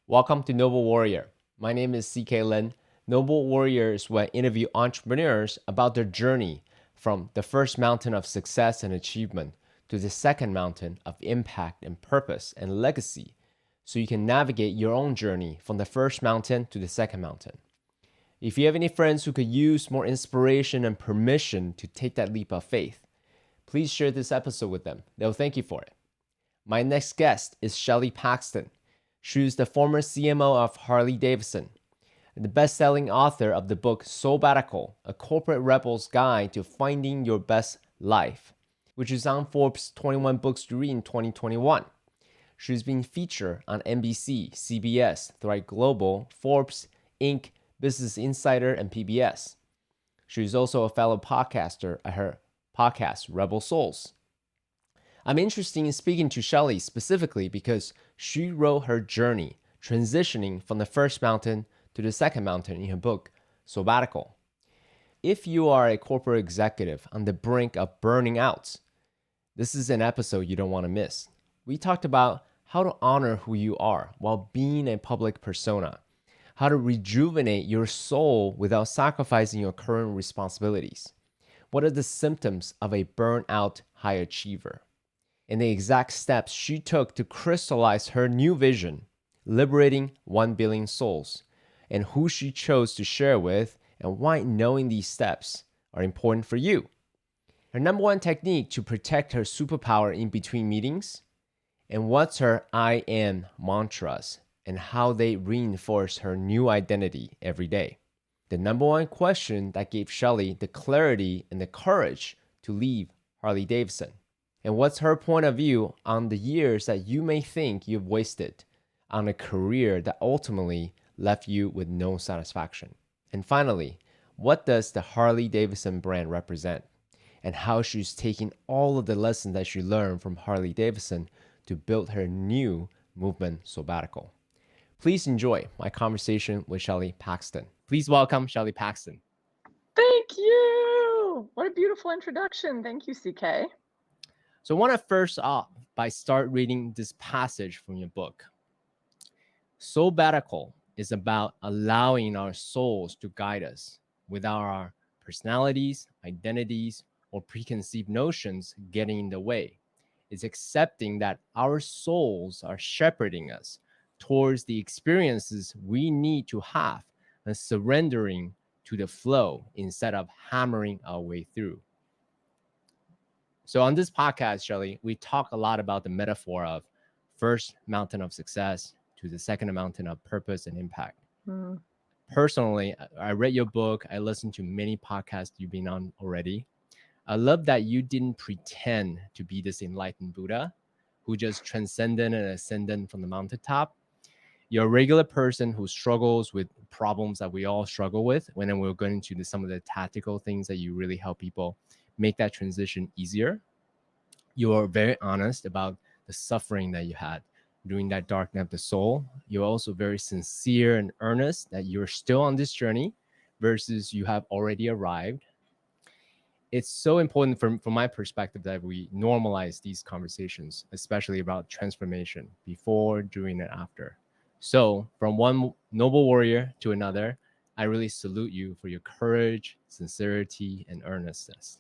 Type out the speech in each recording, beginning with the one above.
Welcome to Noble Warrior. My name is CK Lin. Noble Warrior is where I interview entrepreneurs about their journey from the first mountain of success and achievement to the second mountain of impact and purpose and legacy, so you can navigate your own journey from the first mountain to the second mountain. If you have any friends who could use more inspiration and permission to take that leap of faith, please share this episode with them. They'll thank you for it. My next guest is Shelley Paxton. She's the former CMO of Harley Davidson, the best-selling author of the book Soulbattical, A Corporate Rebel's Guide to Finding Your Best Life, which is on Forbes 21 Books to Read in 2021. She's been featured on NBC, CBS, Thrive Global, Forbes, Inc., Business Insider, and PBS. She's also a fellow podcaster at her podcast, Rebel Souls. I'm interested in speaking to Shelley specifically because she wrote her journey transitioning from the first mountain to the second mountain in her book, Soulbattical. If you are a corporate executive on the brink of burning out, this is an episode you don't want to miss. We talked about how to honor who you are while being a public persona, how to rejuvenate your soul without sacrificing your current responsibilities. What are the symptoms of a burnout high achiever? And the exact steps she took to crystallize her new vision, liberating 1 billion souls, and who she chose to share with, and why knowing these steps are important for you. Her number one technique to protect her superpower in between meetings, and what's her I am mantras, and how they reinforce her new identity every day. The number one question that gave Shelley the clarity and the courage to leave Harley Davidson. And what's her point of view on the years that you may think you've wasted on a career that ultimately left you with no satisfaction? And finally, what does the Harley Davidson brand represent? And how she's taking all of the lessons that she learned from Harley Davidson to build her new movement, Soulbattical. Please enjoy my conversation with Shelley Paxton. Please welcome Shelley Paxton. Thank you. What a beautiful introduction. Thank you, CK. So I want to first off by start reading this passage from your book. Soulbattical is about allowing our souls to guide us without our personalities, identities, or preconceived notions getting in the way. It's accepting that our souls are shepherding us towards the experiences we need to have and surrendering to the flow instead of hammering our way through. So on this podcast, Shelley, we talk a lot about the metaphor of first mountain of success to the second mountain of purpose and impact. Personally, I read your book. I listened to many podcasts you've been on already. I love that you didn't pretend to be this enlightened Buddha who just transcended and ascended from the mountaintop. You're a regular person who struggles with problems that we all struggle with. When we're going into some of the tactical things that you really help people make that transition easier. You are very honest about the suffering that you had during that dark night of the soul. You're also very sincere and earnest that you're still on this journey versus you have already arrived. It's so important from my perspective that we normalize these conversations, especially about transformation before, during, and after. So from one noble warrior to another, I really salute you for your courage, sincerity, and earnestness.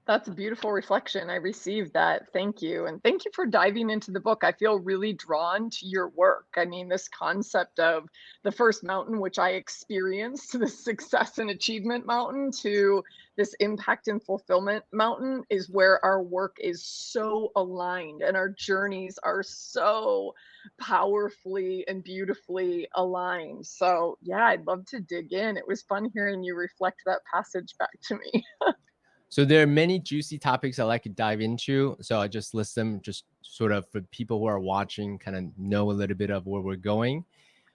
That's a beautiful reflection. I received that. Thank you. And thank you for diving into the book. I feel really drawn to your work. I mean, this concept of the first mountain, which I experienced, to the success and achievement mountain, to this impact and fulfillment mountain, is where our work is so aligned and our journeys are so powerfully and beautifully aligned. So yeah, I'd love to dig in. It was fun hearing you reflect that passage back to me. So there are many juicy topics I like to dive into. So I just list them just sort of for people who are watching, kind of know a little bit of where we're going.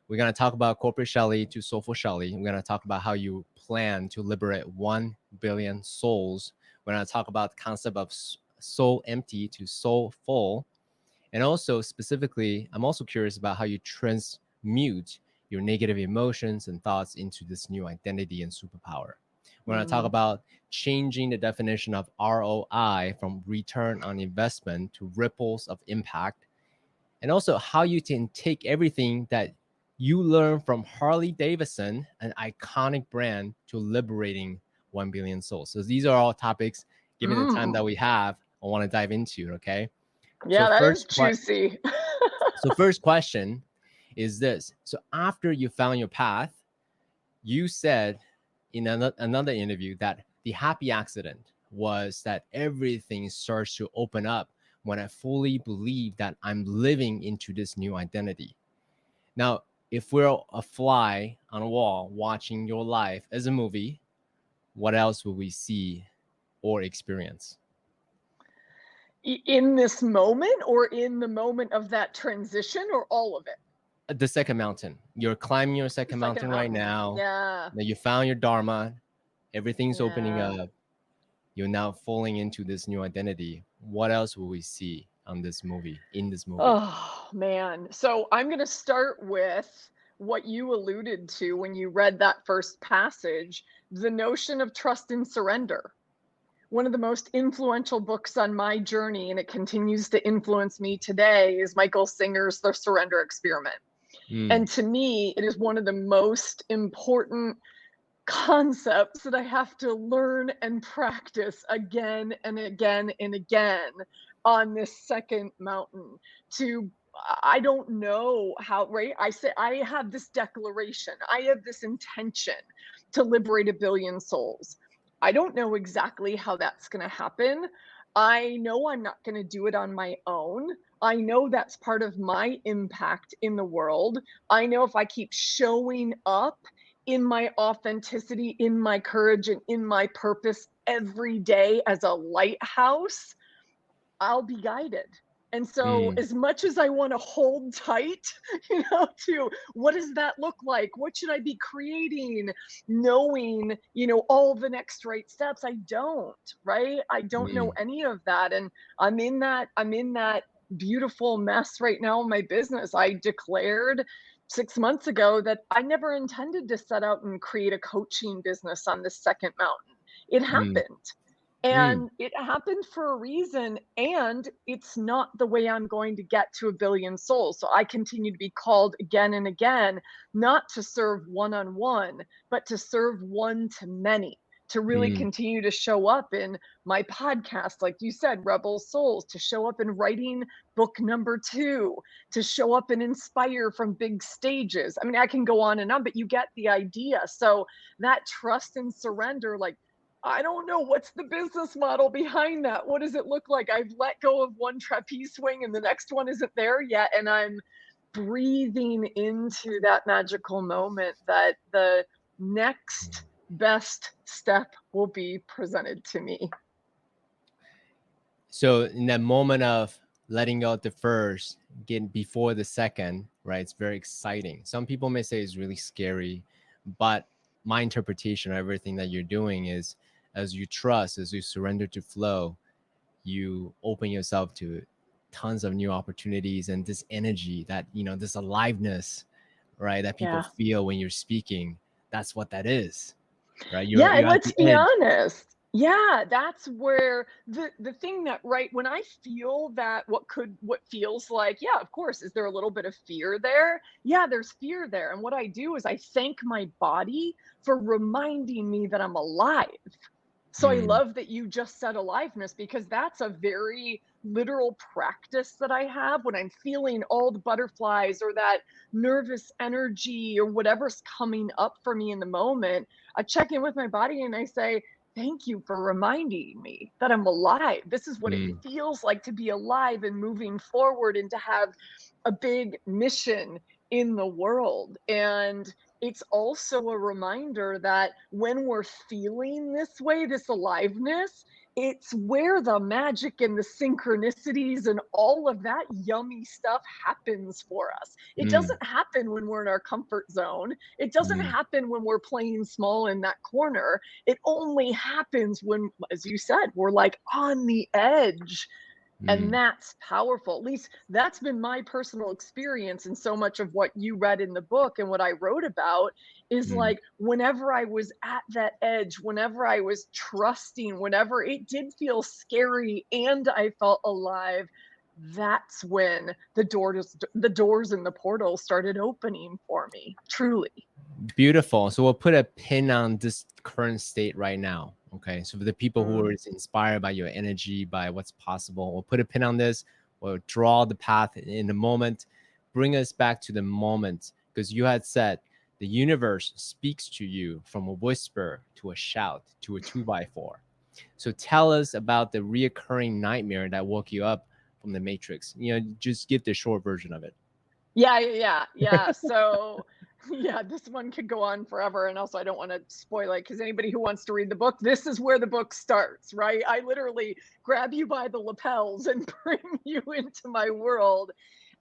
We're going to talk about corporate Shelley to soulful Shelley. We're going to talk about how you plan to liberate 1 billion souls. We're going to talk about the concept of soul empty to soul full. And also specifically, I'm also curious about how you transmute your negative emotions and thoughts into this new identity and superpower. We're going to talk about changing the definition of ROI from return on investment to ripples of impact. and also how you can take everything that you learn from Harley Davidson, an iconic brand, to liberating 1 billion souls. So these are all topics, given the time that Mm. we have, I want to dive into. Okay. So Yeah, that is juicy. first question is this. So after you found your path, you said in another interview that the happy accident was that everything starts to open up when I fully believe that I'm living into this new identity. Now, if we're a fly on a wall watching your life as a movie, what else will we see or experience? In this moment or in the moment of that transition or all of it? The second mountain. You're climbing your The second second mountain right mountain. now. Yeah. Now you found your dharma. Everything's opening Yeah. up. You're now falling into this new identity. What else will we see on this movie, in this movie? Oh, man. So I'm going to start with what you alluded to when you read that first passage, the notion of trust and surrender. One of the most influential books on my journey, and it continues to influence me today, is Michael Singer's The Surrender Experiment. Mm, And to me, it is one of the most important concepts that I have to learn and practice again and again and again on this second mountain. To I don't know how, right? I say I have this declaration, I have this intention to liberate a billion souls. I don't know exactly how that's going to happen. I know I'm not going to do it on my own. I know that's part of my impact in the world. I know if I keep showing up in my authenticity, in my courage, and in my purpose every day as a lighthouse, I'll be guided. And so, mm, as much as I want to hold tight, to what does that look like? What should I be creating? Knowing, all the next right steps, I don't, right? I don't know mm, any of that. And I'm in that beautiful mess right now in my business. I declared 6 months ago that I never intended to set out and create a coaching business on this second mountain. It mm, happened. mm, And it happened for a reason, and it's not the way I'm going to get to a billion souls. So I continue to be called again and again, not to serve one on one, but to serve one to many, to really mm, continue to show up in my podcast, like you said, Rebel Souls, to show up in writing book number 2, to show up and inspire from big stages. I mean, I can go on and on, but you get the idea. So that trust and surrender, like, I don't know what's the business model behind that. What does it look like? I've let go of one trapeze swing and the next one isn't there yet. And I'm breathing into that magical moment that the next best step will be presented to me. So in that moment of letting go of the first, getting before the second, right? It's very exciting. Some people may say it's really scary, but my interpretation of everything that you're doing is as you trust, as you surrender to flow, you open yourself to tons of new opportunities and this energy that, this aliveness, right? That people Yeah. feel when you're speaking. That's what that is, right? You're Yeah, and you're at let's the be edge. honest. Yeah, that's where the thing that, right, when I feel that what feels like, yeah, of course, is there a little bit of fear there? Yeah, there's fear there. And what I do is I thank my body for reminding me that I'm alive. So I Mm, love that you just said aliveness, because that's a very literal practice that I have when I'm feeling all the butterflies or that nervous energy or whatever's coming up for me in the moment. I check in with my body and I say, thank you for reminding me that I'm alive. This is what it mm, feels like to be alive and moving forward and to have a big mission in the world. And it's also a reminder that when we're feeling this way, this aliveness, it's where the magic and the synchronicities and all of that yummy stuff happens for us. It mm, doesn't happen when we're in our comfort zone. It doesn't mm, happen when we're playing small in that corner. It only happens when, as you said, we're like on the edge, and mm, that's powerful. At least that's been my personal experience. And so much of what you read in the book and what I wrote about is mm, like, whenever I was at that edge, whenever I was trusting, whenever it did feel scary and I felt alive, that's when the doors and the portals started opening for me, truly. Beautiful. So we'll put a pin on this current state right now. Okay. So for the people who are Mm. inspired by your energy, by what's possible, we'll put a pin on this. We'll draw the path in the moment, bring us back to the moment. Because you had said the universe speaks to you from a whisper to a shout to a 2x4. So tell us about the reoccurring nightmare that woke you up from the Matrix. Just give the short version of it. Yeah. So, yeah, this one could go on forever. And also, I don't want to spoil it because anybody who wants to read the book, this is where the book starts, right? I literally grab you by the lapels and bring you into my world.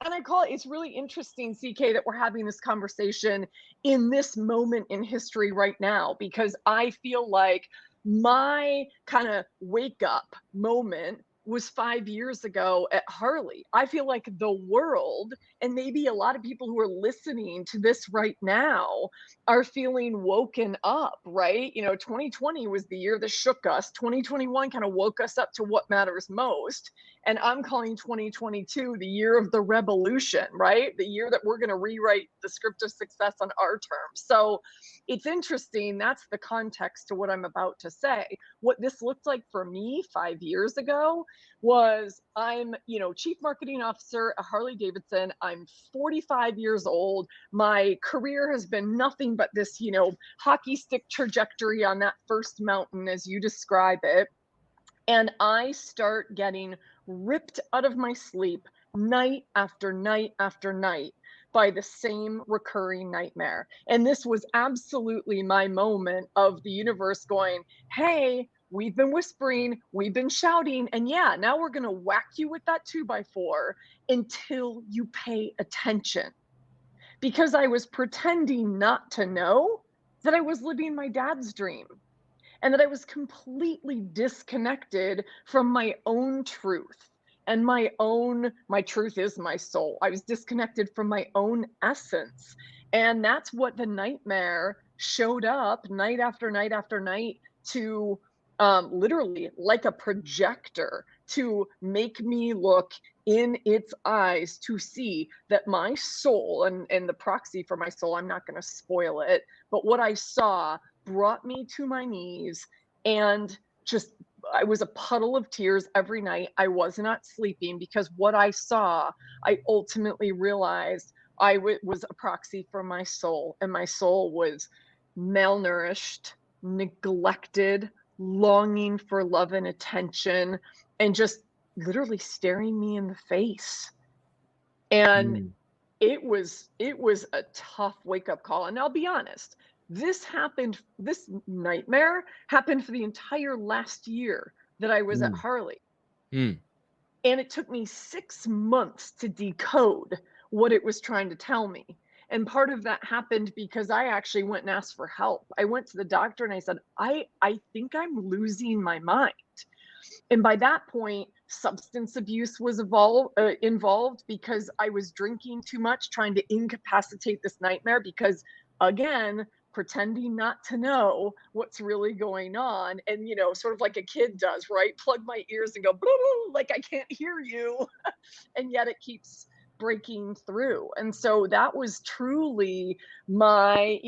And it's really interesting, CK, that we're having this conversation in this moment in history right now, because I feel like my kind of wake up moment was 5 years ago at Harley. I feel like the world, and maybe a lot of people who are listening to this right now, are feeling woken up, right? 2020 was the year that shook us. 2021 kind of woke us up to what matters most. And I'm calling 2022 the year of the revolution, right? The year that we're going to rewrite the script of success on our terms. So it's interesting. That's the context to what I'm about to say. What this looked like for me 5 years ago was I'm, chief marketing officer at Harley Davidson. I'm 45 years old. My career has been nothing but this, hockey stick trajectory on that first mountain, as you describe it. And I start getting ripped out of my sleep night after night after night by the same recurring nightmare. And this was absolutely my moment of the universe going, hey, we've been whispering, we've been shouting, and yeah, now we're going to whack you with that 2x4 until you pay attention. Because I was pretending not to know that I was living my dad's dream and that I was completely disconnected from my own truth. And my truth is my soul. I was disconnected from my own essence. And that's what the nightmare showed up night after night after night to literally like a projector to make me look in its eyes to see that my soul and the proxy for my soul, I'm not going to spoil it, but what I saw brought me to my knees and just I was a puddle of tears every night. I was not sleeping because what I saw, I ultimately realized was a proxy for my soul, and my soul was malnourished, neglected, longing for love and attention, and just literally staring me in the face. And Mm. it was a tough wake up call. And I'll be honest, this nightmare happened for the entire last year that I was at Mm. Harley. Mm. And it took me 6 months to decode what it was trying to tell me. And part of that happened because I actually went and asked for help. I went to the doctor and I said, I think I'm losing my mind. And by that point, substance abuse was involved because I was drinking too much, trying to incapacitate this nightmare. Because again, pretending not to know what's really going on, and sort of like a kid does, right? Plug my ears and go, blah, blah, like I can't hear you, and yet it keeps breaking through. And so that was truly my,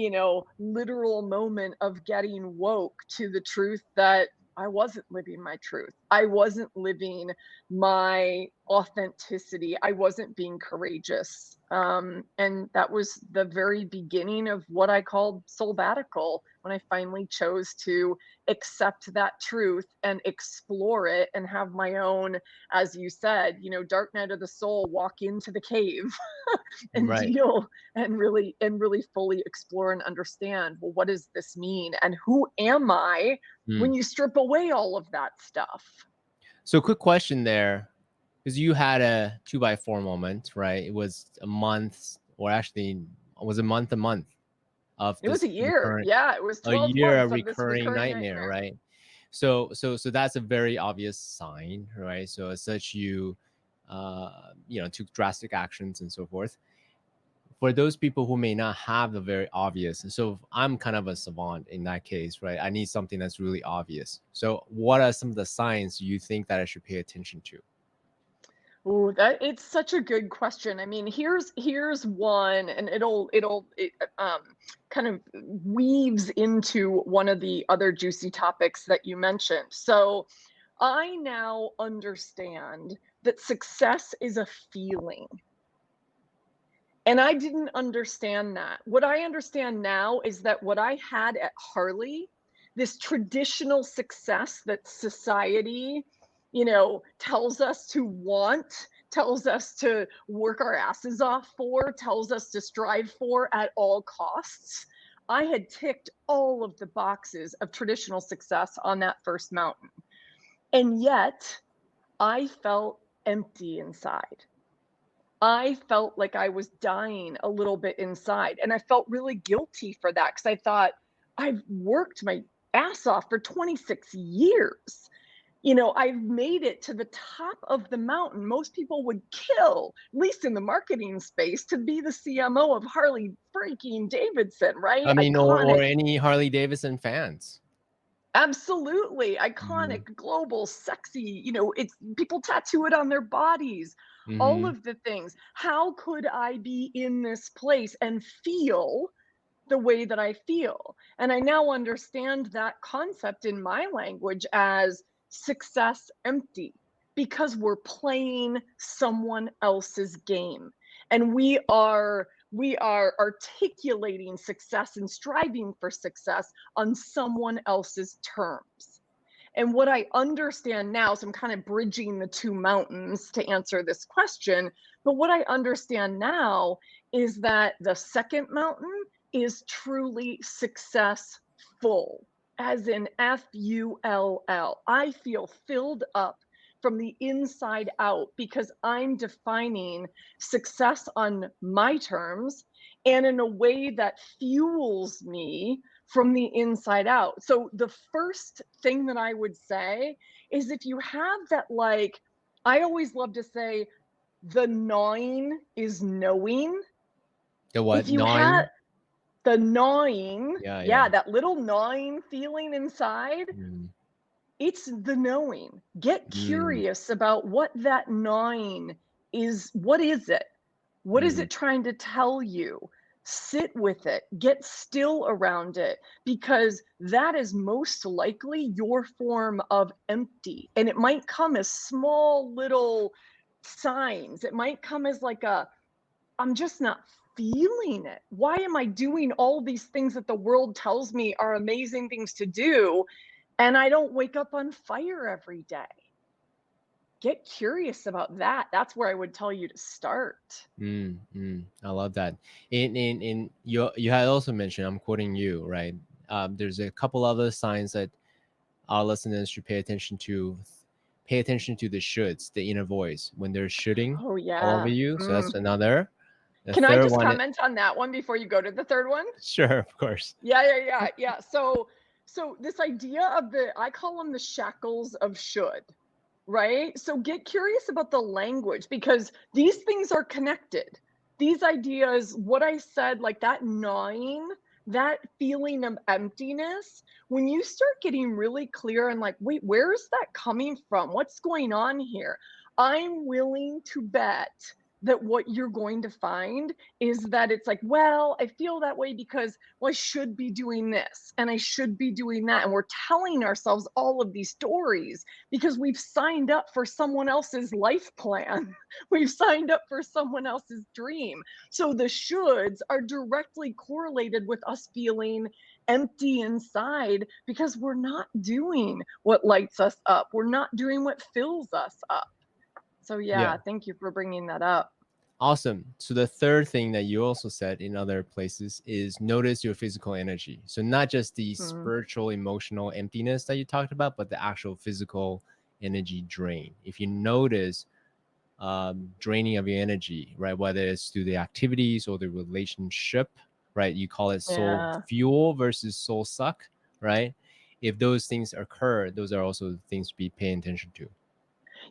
literal moment of getting woke to the truth that I wasn't living my truth. I wasn't living my authenticity. I wasn't being courageous. And that was the very beginning of what I called Soulbattical, when I finally chose to accept that truth and explore it and have my own, as you said, dark night of the soul, walk into the cave and Right. deal and really fully explore and understand, well, what does this mean? And who am I Mm. when you strip away all of that stuff? So quick question there, because you had a 2x4 moment, right? It was a month, or actually, it was a month of It was this a year. recurring, Yeah, it was a 12 year of months of this recurring recurring nightmare, nightmare. right? So that's a very obvious sign, right? So as such, you took drastic actions and so forth. For those people who may not have the very obvious, so I'm kind of a savant in that case, right? I need something that's really obvious. So what are some of the signs you think that I should pay attention to? Ooh, that it's such a good question. I mean, here's one, and kind of weaves into one of the other juicy topics that you mentioned. So I now understand that success is a feeling. And I didn't understand that. What I understand now is that what I had at Harley, this traditional success that society, tells us to want, tells us to work our asses off for, tells us to strive for at all costs. I had ticked all of the boxes of traditional success on that first mountain. And yet I felt empty inside. I felt like I was dying a little bit inside, and I felt really guilty for that because I thought, "I've worked my ass off for 26 years. I've made it to the top of the mountain. Most people would kill, at least in the marketing space, to be the CMO of Harley freaking Davidson, right? I mean, or Iconic. any Harley Davidson fans. Absolutely. Mm-hmm. Iconic, global, sexy, it's people tattoo it on their bodies, all Mm-hmm. of the things. How could I be in this place and feel the way that I feel? And I now understand that concept in my language as success empty because we're playing someone else's game. And we are articulating success and striving for success on someone else's terms. And what I understand now, so I'm kind of bridging the two mountains to answer this question, but what I understand now is that the second mountain is truly successful, as in Full. I feel filled up from the inside out because I'm defining success on my terms and in a way that fuels me from the inside out. So the first thing that I would say is if you have that, like, I always love to say, the gnawing is knowing. The what? If you have Gnawing? the gnawing, Yeah, yeah. yeah, that little gnawing feeling inside, Mm, it's the knowing. Get mm, curious about what that gnawing is. What is it? What is mhm. it trying to tell you? Sit with it, get still around it, because that is most likely your form of empty. And it might come as small little signs. It might come as like I'm just not feeling it. Why am I doing all these things that the world tells me are amazing things to do? And I don't wake up on fire every day. Get curious about that. That's where I would tell you to start. I love that. In you had also mentioned, I'm quoting you, right? There's a couple other signs that our listeners should pay attention to. Pay attention to the shoulds, the inner voice, when they're shooting Oh, all over yeah. you. So that's another. The Can I third just one, comment on that one before you go to the third one? sure, of course. Yeah. So this idea of I call them the shackles of should, right? So get curious about the language because these things are connected. These ideas, what I said, like that gnawing, that feeling of emptiness, when you start getting really clear and like, wait, where is that coming from? What's going on here? I'm willing to bet that what you're going to find is that it's like, well, I feel that way because, well, I should be doing this and I should be doing that. And we're telling ourselves all of these stories because we've signed up for someone else's life plan. We've signed up for someone else's dream. So the shoulds are directly correlated with us feeling empty inside because we're not doing what lights us up. We're not doing what fills us up. So Yeah. yeah, thank you for bringing that up. Awesome. So the third thing that you also said in other places is notice your physical energy. So not just the Mm, spiritual, emotional emptiness that you talked about, but the actual physical energy drain. If you notice draining of your energy, right, whether it's through the activities or the relationship, right, you call it soul yeah. fuel versus soul suck, right? If those things occur, those are also things to be paying attention to.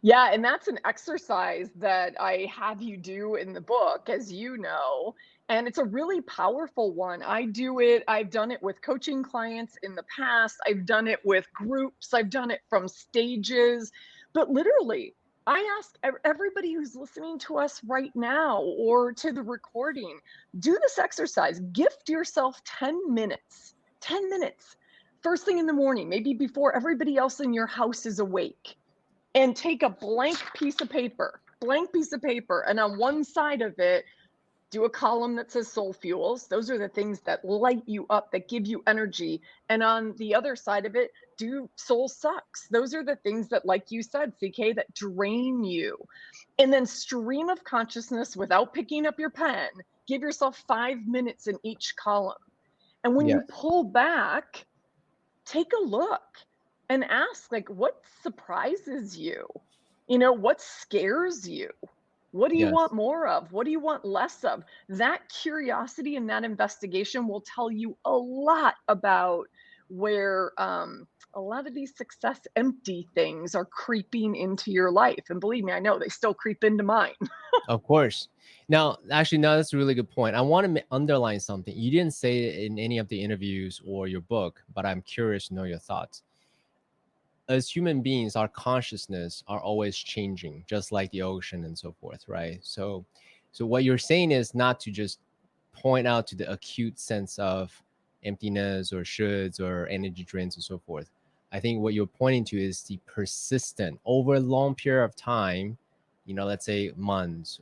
Yeah, and that's an exercise that I have you do in the book, as you know, and it's a really powerful one. I do it, I've done it with coaching clients in the past, I've done it with groups, I've done it from stages, but literally, I ask everybody who's listening to us right now or to the recording, do this exercise. Gift yourself 10 minutes. 10 minutes. First thing in the morning, maybe before everybody else in your house is awake, and take a blank piece of paper, and on one side of it, do a column that says soul fuels. Those are the things that light you up, that give you energy. And on the other side of it, do soul sucks. Those are the things that, like you said, CK, that drain you. And then stream of consciousness without picking up your pen. Give yourself 5 minutes in each column. And when you Yes. pull back, take a look and ask, like, what surprises you? What scares you? What do you want Yes. more of? What do you want less of? That curiosity and that investigation will tell you a lot about where a lot of these success empty things are creeping into your life. And believe me, I know they still creep into mine. Of course. Now, actually, no, that's a really good point. I want to underline something. You didn't say it in any of the interviews or your book, but I'm curious to know your thoughts. As human beings, our consciousness are always changing, just like the ocean and so forth, right? So what you're saying is not to just point out to the acute sense of emptiness or shoulds or energy drains and so forth. I think what you're pointing to is the persistent over a long period of time, let's say months,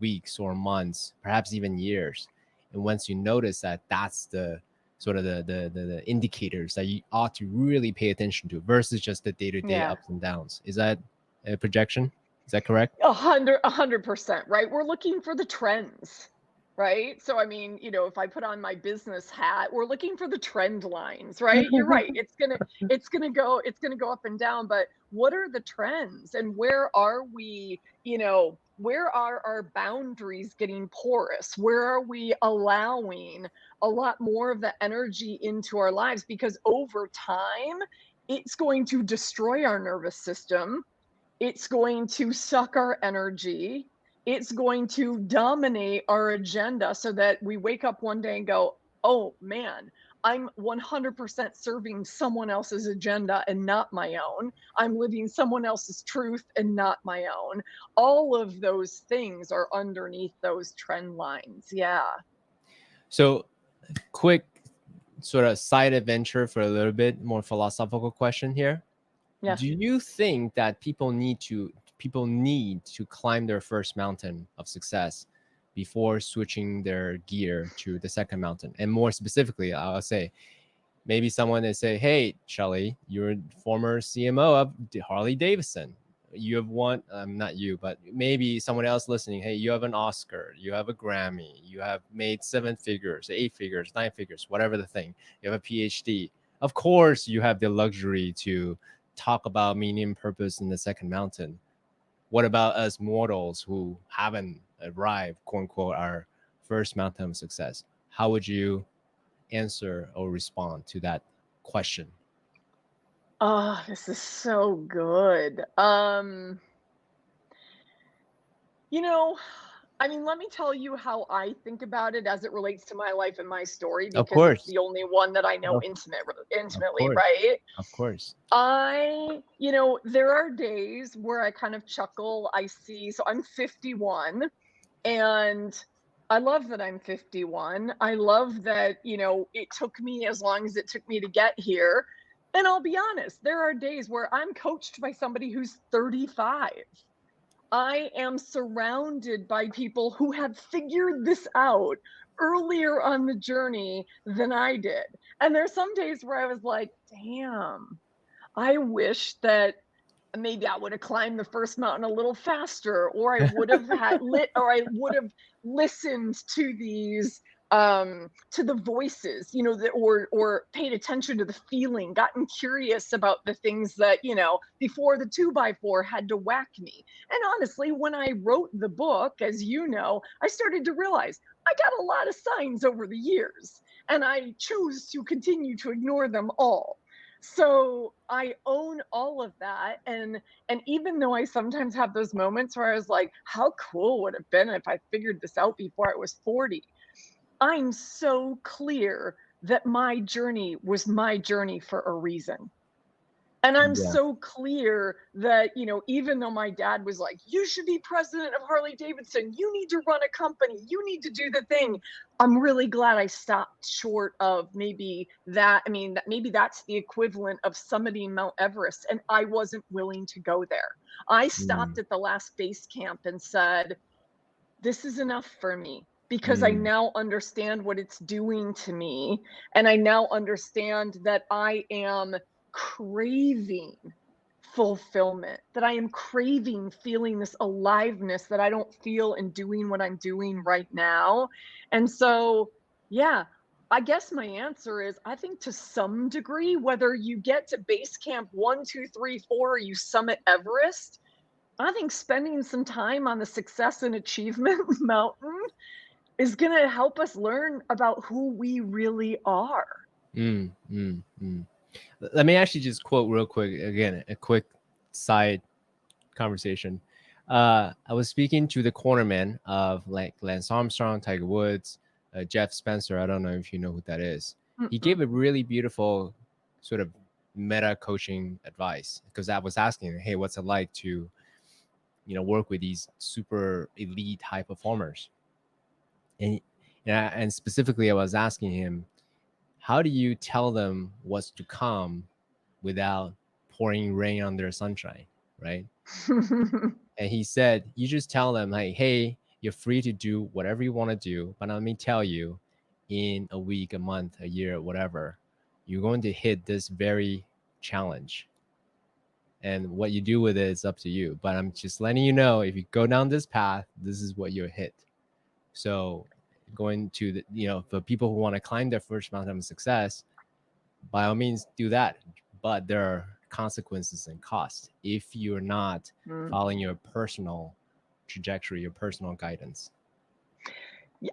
weeks or months, perhaps even years. And once you notice that, that's the sort of the indicators that you ought to really pay attention to versus just the day-to-day Yeah. ups and downs. Is that a projection? Is that correct? 100%, right? We're looking for the trends, right? So, I mean, if I put on my business hat, we're looking for the trend lines, right? You're right. It's gonna go up and down, but what are the trends and where are we, where are our boundaries getting porous? Where are we allowing a lot more of the energy into our lives? Because over time, it's going to destroy our nervous system, it's going to suck our energy. It's going to dominate our agenda so that we wake up one day and go, oh man, I'm 100% serving someone else's agenda and not my own. I'm living someone else's truth and not my own. All of those things are underneath those trend lines. Yeah. So quick sort of side adventure for a little bit more philosophical question here. Do Yes. you think that people need to climb their first mountain of success before switching their gear to the second mountain? And more specifically, I'll say maybe someone is say, "Hey, Shelley, you're former CMO of Harley Davidson. You have won, not you, but maybe someone else listening. Hey, you have an Oscar, you have a Grammy, you have made 7 figures, 8 figures, 9 figures, whatever the thing. You have a PhD. Of course, you have the luxury to talk about meaning and purpose in the second mountain. What about us mortals who haven't arrived, quote unquote, our first mountain of success? How would you answer or respond to that question? Oh, this is so good. You know, I mean, let me tell you how I think about it as it relates to my life and my story Of because it's course. the only one that I know Of, of intimately, course. right? Of course. There are days where I kind of chuckle. So I'm 51 and I love that I'm 51. I love that, it took me as long as it took me to get here. And I'll be honest, there are days where I'm coached by somebody who's 35. I am surrounded by people who have figured this out earlier on the journey than I did. And there's some days where I was like, damn, I wish that maybe I would have climbed the first mountain a little faster, or I would have or I would have listened to the voices, or paid attention to the feeling, gotten curious about the things that, before the 2x4 had to whack me. And honestly, when I wrote the book, as you know, I started to realize I got a lot of signs over the years, and I chose to continue to ignore them all. So I own all of that, and even though I sometimes have those moments where I was like, how cool would it have been if I figured this out before I was 40? I'm so clear that my journey was my journey for a reason. And I'm Yeah. so clear that, even though my dad was like, you should be president of Harley Davidson, you need to run a company, you need to do the thing. I'm really glad I stopped short of maybe that. I mean, maybe that's the equivalent of summiting Mount Everest. And I wasn't willing to go there. I stopped Mm, at the last base camp and said, this is enough for me because I mm, now understand what it's doing to me. And I now understand that I am craving fulfillment, that I am craving feeling this aliveness that I don't feel in doing what I'm doing right now. And so, yeah, I guess my answer is I think to some degree, whether you get to base camp 1, 2, 3, 4, or you summit Everest, I think spending some time on the success and achievement mountain is going to help us learn about who we really are. mm, mm, mm. Let me actually just quote real quick again, a quick side conversation. I was speaking to the cornerman of like Lance Armstrong, Tiger Woods, Jeff Spencer. I don't know if you know who that is. He Mm-mm. gave a really beautiful sort of meta coaching advice because I was asking, hey, what's it like to, work with these super elite high performers? And and specifically, I was asking him, how do you tell them what's to come without pouring rain on their sunshine, right? And he said, you just tell them, like, hey, you're free to do whatever you want to do, but let me tell you, in a week, a month, a year, whatever, you're going to hit this very challenge. And what you do with it is up to you. But I'm just letting you know, if you go down this path, this is what you'll hit. So going to the, for people who want to climb their first mountain of success, by all means do that. But there are consequences and costs if you're not Mm. following your personal trajectory, your personal guidance.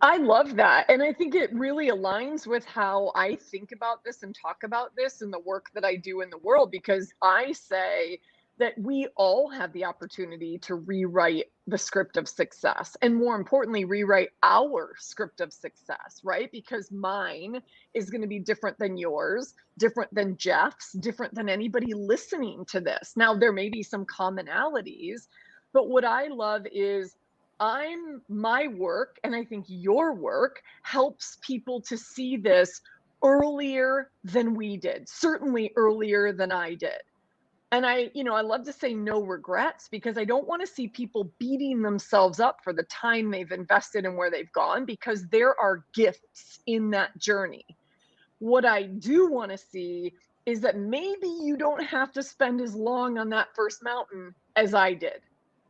I love that. And I think it really aligns with how I think about this and talk about this in the work that I do in the world, because I say that we all have the opportunity to rewrite the script of success, and more importantly, rewrite our script of success, right? Because mine is going to be different than yours, different than Jeff's, different than anybody listening to this. Now, there may be some commonalities, but what I love is my work, and I think your work helps people to see this earlier than we did, certainly earlier than I did. And I love to say no regrets because I don't want to see people beating themselves up for the time they've invested and where they've gone, because there are gifts in that journey. What I do want to see is that maybe you don't have to spend as long on that first mountain as I did.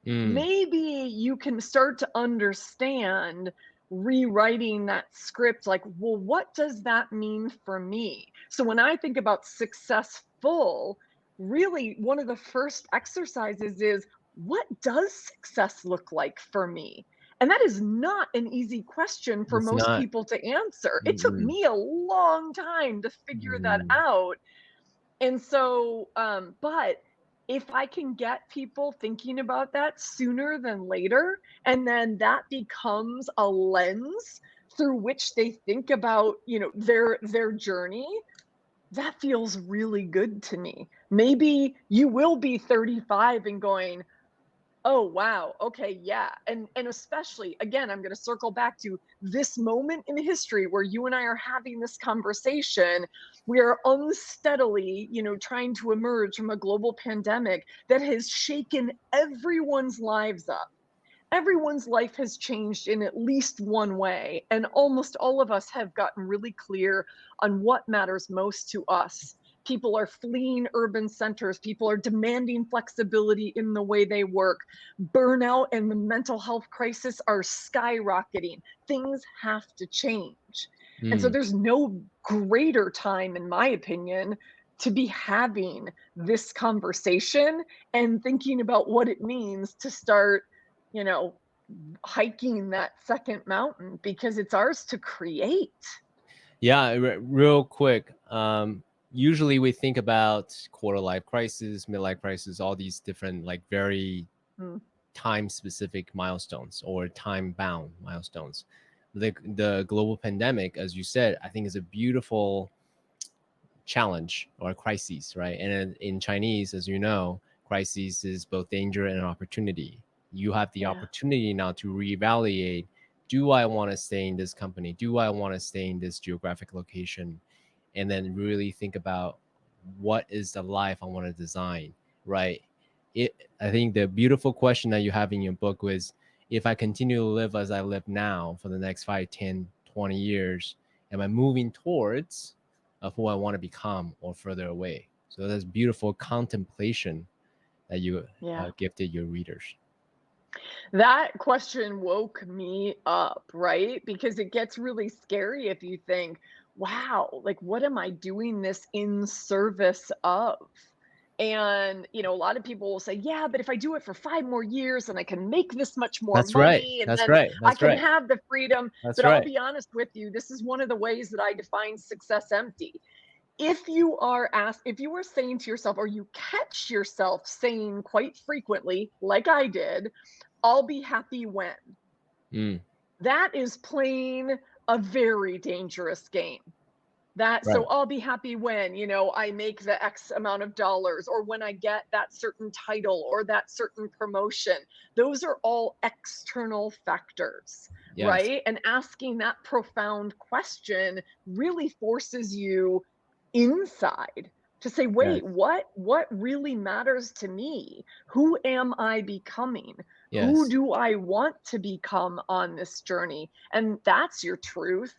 Mm, Maybe you can start to understand rewriting that script, like, well, what does that mean for me? So when I think about successful, really one of the first exercises is, what does success look like for me? And that is not an easy question for it's most not. people to answer. It took Mm-mm, me a long time to figure that mm, out. And so, but if I can get people thinking about that sooner than later, and then that becomes a lens through which they think about, their journey, that feels really good to me. Maybe you will be 35 and going, oh, wow. Okay, yeah. And especially, again, I'm going to circle back to this moment in history where you and I are having this conversation. We are unsteadily, trying to emerge from a global pandemic that has shaken everyone's lives up. Everyone's life has changed in at least one way, and almost all of us have gotten really clear on what matters most to us. People are fleeing urban centers. People are demanding flexibility in the way they work. Burnout and the mental health crisis are skyrocketing. Things have to change. And so mm. there's no greater time, in my opinion, to be having this conversation and thinking about what it means to start, you know, hiking that second mountain, because it's ours to create. Yeah, real quick. Usually we think about quarter life crisis, midlife crisis, all these different, like, very Mm. time specific milestones or time bound milestones. The global pandemic, as you said, I think is a beautiful challenge or crises, right? And in Chinese, as you know, crises is both danger and opportunity. You have the Yeah. opportunity now to reevaluate, do I want to stay in this company? Do I want to stay in this geographic location? And then really think about what is the life I want to design, right? I think the beautiful question that you have in your book was, if I continue to live as I live now for the next 5, 10, 20 years, am I moving towards of who I want to become or further away? So that's beautiful contemplation that you Yeah. gifted your readers. That question woke me up, right? Because it gets really scary if you think, wow, like, what am I doing this in service of? And, a lot of people will say, yeah, but if I do it for 5 more years and I can make this much more That's right. money and That's then right. I That's can right. have the freedom. That's But I'll right. be honest with you, this is one of the ways that I define success empty. If you are saying to yourself, or you catch yourself saying quite frequently, like I did, I'll be happy when. Mm, That is playing a very dangerous game. So right. I'll be happy when, I make the X amount of dollars, or when I get that certain title or that certain promotion. Those are all external factors, Yes. right? And asking that profound question really forces you inside to say, Yes. wait, what really matters to me? Who am I becoming? Who Yes. do I want to become on this journey? And that's your truth.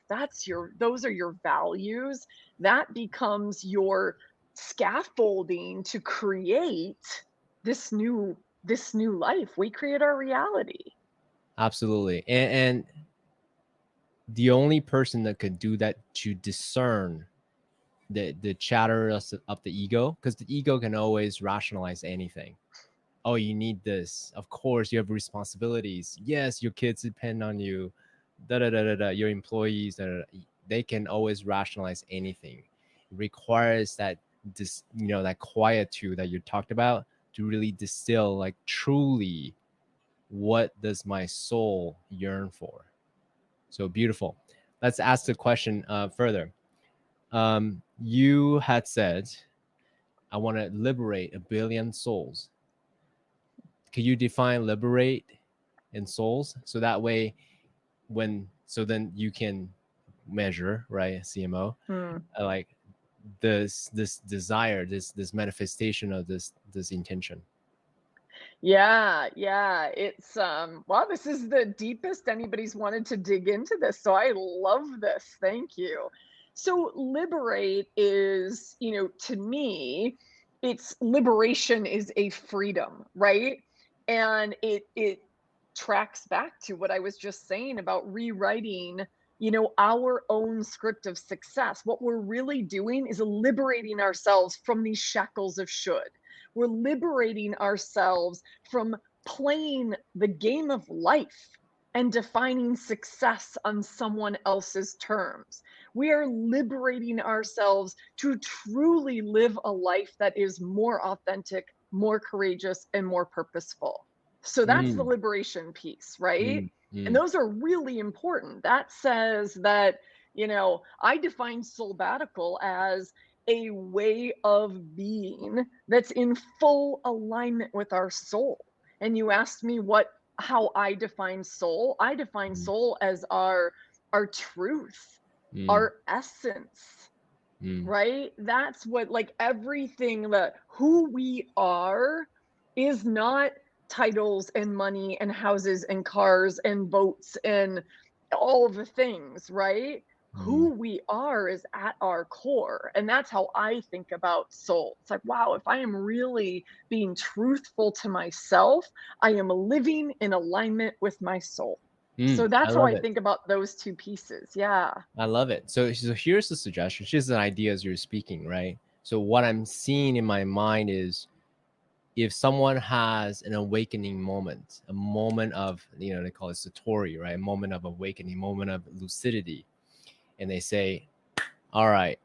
Those are your values. That becomes your scaffolding to create this new life. We create our reality. Absolutely. And the only person that could do that to discern the chatter of the ego, because the ego can always rationalize anything. Oh, you need this. Of course, you have responsibilities. Yes, your kids depend on you. Da da da da da. Your employees, da, da, da. They can always rationalize anything. It requires that that quietude that you talked about to really distill, like, truly, what does my soul yearn for? So beautiful. Let's ask the question further. You had said, I want to liberate 1 billion souls. Can you define liberate and souls? So that way, then you can measure, right? CMO, Hmm. like this desire, this manifestation of this intention. Yeah, yeah. It's wow, this is the deepest anybody's wanted to dig into this. So I love this. Thank you. So liberate is, to me, it's liberation is a freedom, right? And it tracks back to what I was just saying about rewriting, our own script of success. What we're really doing is liberating ourselves from these shackles of should. We're liberating ourselves from playing the game of life and defining success on someone else's terms. We are liberating ourselves to truly live a life that is more authentic, more courageous, and more purposeful. So that's the Mm, liberation piece, right? mm, And mm, those are really important. That says that, I define Soulbattical as a way of being that's in full alignment with our soul. And you asked me how I define soul. I define mm, soul as our truth, mm, our essence, mm, right? That's what, like, everything that who we are is not titles and money and houses and cars and boats and all of the things, right? mm, Who we are is at our core. And that's how I think about soul. It's like, wow, if I am really being truthful to myself, I am living in alignment with my soul. So mm. I that's how love I it. think about those two pieces. Yeah. I love it. So here's the suggestion. Here's an idea as you're speaking, right? So what I'm seeing in my mind is, if someone has an awakening moment, a moment of, they call it satori, right? A moment of awakening, moment of lucidity, and they say, all right,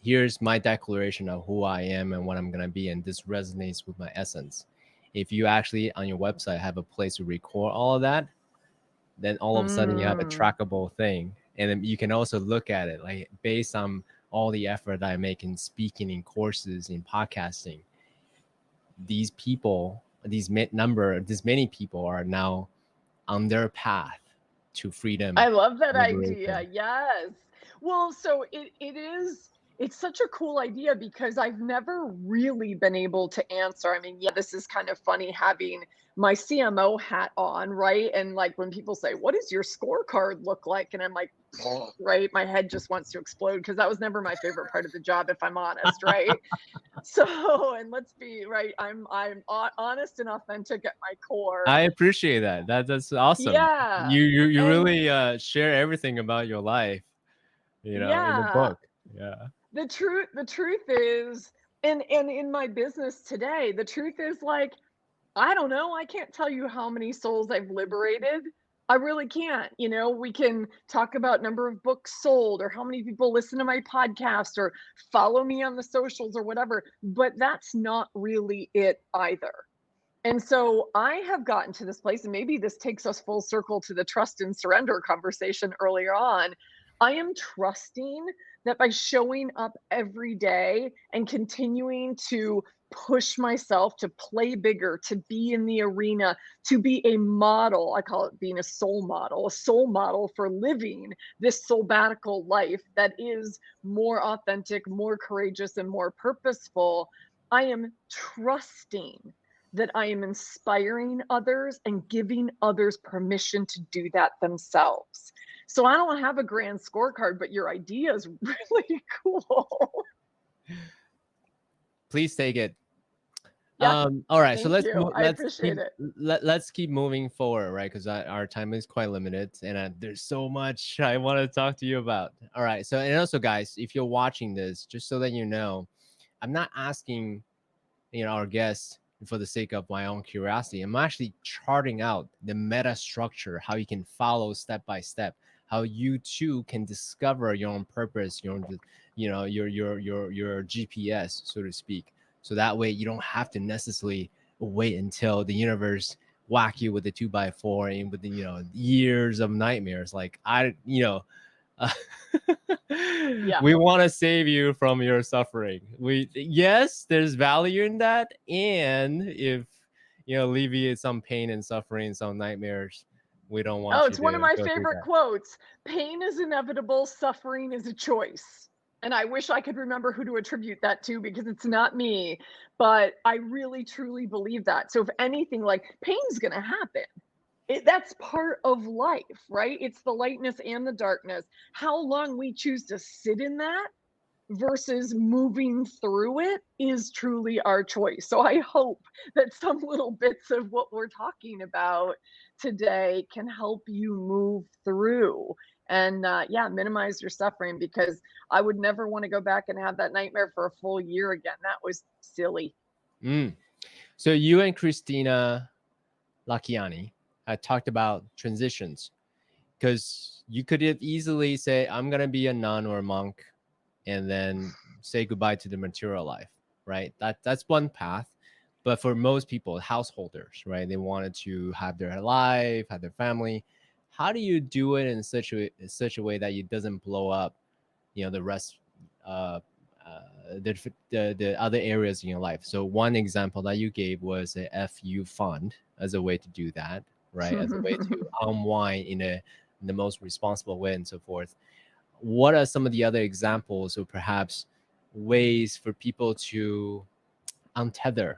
here's my declaration of who I am and what I'm going to be, and this resonates with my essence. If you actually on your website have a place to record all of that, then all of a sudden you have a Mm. trackable thing, and then you can also look at it like based on all the effort that I make in speaking, in courses, in podcasting, these people, this many people are now on their path to freedom, I love that idea. liberation. Yes. Well, so it's such a cool idea because I've never really been able to answer. I mean, yeah, this is kind of funny having my CMO hat on, right? And like when people say, "What does your scorecard look like?" And I'm like, right, my head just wants to explode because that was never my favorite part of the job, if I'm honest, right? So, and let's be right, honest and authentic at my core. I appreciate that. That's awesome. Yeah. You And really share everything about your life, in the yeah, book. Yeah. the truth is, and in my business today, the truth is like, I don't know, I can't tell you how many souls I've liberated. I really can't. We can talk about number of books sold or how many people listen to my podcast or follow me on the socials or whatever, but that's not really it either. And so I have gotten to this place, and maybe this takes us full circle to the trust and surrender conversation earlier on. I am trusting that by showing up every day and continuing to push myself to play bigger, to be in the arena, to be a model. I call it being a soul model for living this soulbattical life that is more authentic, more courageous, and more purposeful. I am trusting that I am inspiring others and giving others permission to do that themselves. So I don't have a grand scorecard, but your idea is really cool. Please take it. Yeah, All right, so thank you. I appreciate it. let's keep moving forward, right? Because our time is quite limited, and there's so much I want to talk to you about. All right, so and also, guys, if you're watching this, just so that you know, I'm not asking our guests for the sake of my own curiosity. I'm actually charting out the meta structure, how you can follow step by step, how you too can discover your own purpose, your own, your GPS, so to speak. So that way you don't have to necessarily wait until the universe whack you with a 2x4 and with years of nightmares. Like uh, Yeah. we want to save you from your suffering. Yes, there's value in that, and if alleviate some pain and suffering, some nightmares, we don't Oh, want you it's one of to my go through favorite that. quotes. Pain is inevitable, suffering is a choice. And I wish I could remember who to attribute that to because it's not me, but I really truly believe that. So if anything, like pain's going to happen. That's part of life, right? It's the lightness and the darkness. How long we choose to sit in that versus moving through it is truly our choice. So I hope that some little bits of what we're talking about today can help you move through and yeah, minimize your suffering because I would never want to go back and have that nightmare for a full year again. That was silly. Mm. So you and Christina Lakiani had talked about transitions, because you could have easily say, I'm going to be a nun or a monk and then say goodbye to the material life, right? That's one path. But for most people, householders, right, they wanted to have their life, have their family. How do you do it in such a way that it doesn't blow up, the rest, uh, the other areas in your life? So one example that you gave was a FU fund as a way to do that, right? As a way to unwind in the most responsible way and so forth. What are some of the other examples, or perhaps ways for people to untether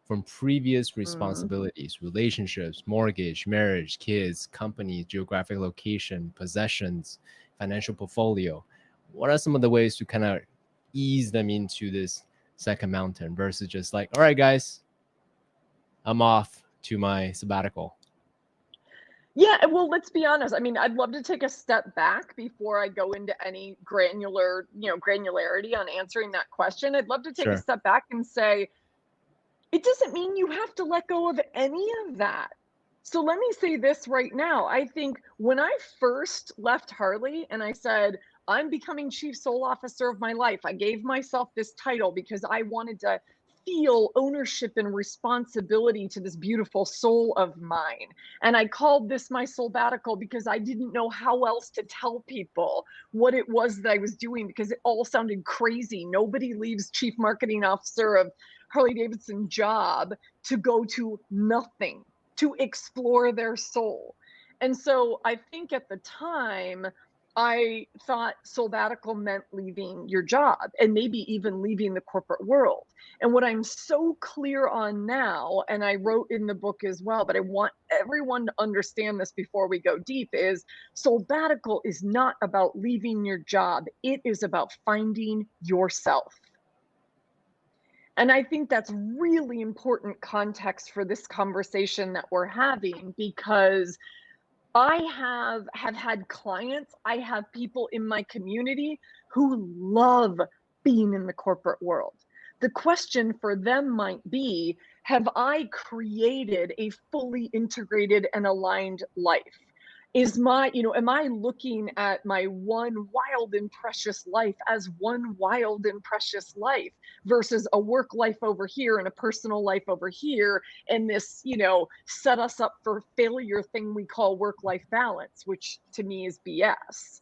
from previous Mm. responsibilities, relationships, mortgage, marriage, kids, company, geographic location, possessions, financial portfolio? What are some of the ways to kind of ease them into this second mountain versus just like, all right, guys, I'm off to my sabbatical? Yeah, well, let's be honest. I mean, I'd love to take a step back before I go into any granularity on answering that question. I'd love to take a Sure. step back and say, it doesn't mean you have to let go of any of that. So let me say this right now. I think when I first left Harley and I said, I'm becoming chief soul officer of my life, I gave myself this title because I wanted to feel ownership and responsibility to this beautiful soul of mine. And I called this my Soulbattical because I didn't know how else to tell people what it was that I was doing, because it all sounded crazy. Nobody leaves chief marketing officer of Harley Davidson job to go to nothing, to explore their soul. And so I think at the time, I thought Soulbattical meant leaving your job and maybe even leaving the corporate world. And what I'm so clear on now, and I wrote in the book as well, but I want everyone to understand this before we go deep, is Soulbattical is not about leaving your job. It is about finding yourself. And I think that's really important context for this conversation that we're having, because I have had clients, I have people in my community who love being in the corporate world. The question for them might be, have I created a fully integrated and aligned life? Is my, am I looking at my one wild and precious life as one wild and precious life versus a work life over here and a personal life over here, and this, set us up for failure thing we call work-life balance, which to me is BS.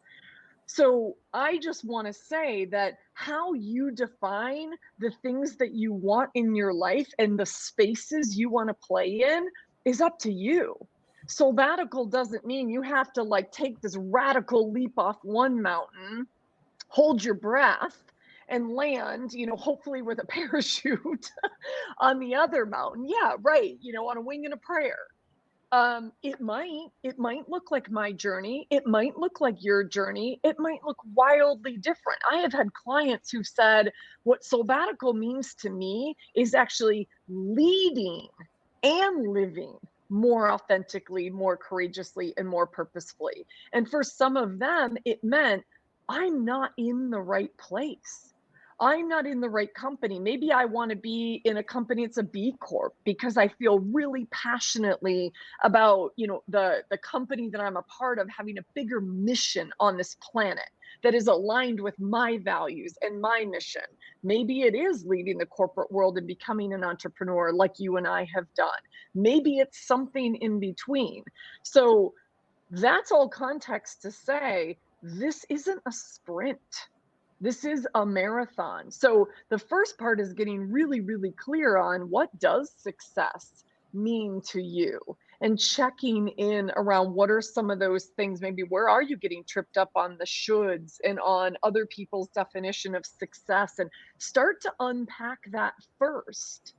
So I just want to say that how you define the things that you want in your life and the spaces you want to play in is up to you. Soulbattical doesn't mean you have to like take this radical leap off one mountain, hold your breath, and land, hopefully with a parachute on the other mountain. Yeah, right. On a wing and a prayer. It might look like my journey. It might look like your journey. It might look wildly different. I have had clients who've said, what Soulbattical means to me is actually leading and living more authentically, more courageously, and more purposefully. And for some of them, it meant I'm not in the right place. I'm not in the right company. Maybe I want to be in a company that's a B Corp because I feel really passionately about, the company that I'm a part of having a bigger mission on this planet that is aligned with my values and my mission. Maybe it is leaving the corporate world and becoming an entrepreneur like you and I have done. Maybe it's something in between. So that's all context to say this isn't a sprint. This is a marathon. So the first part is getting really, really clear on what does success mean to you, and checking in around what are some of those things. Maybe where are you getting tripped up on the shoulds and on other people's definition of success, and start to unpack that first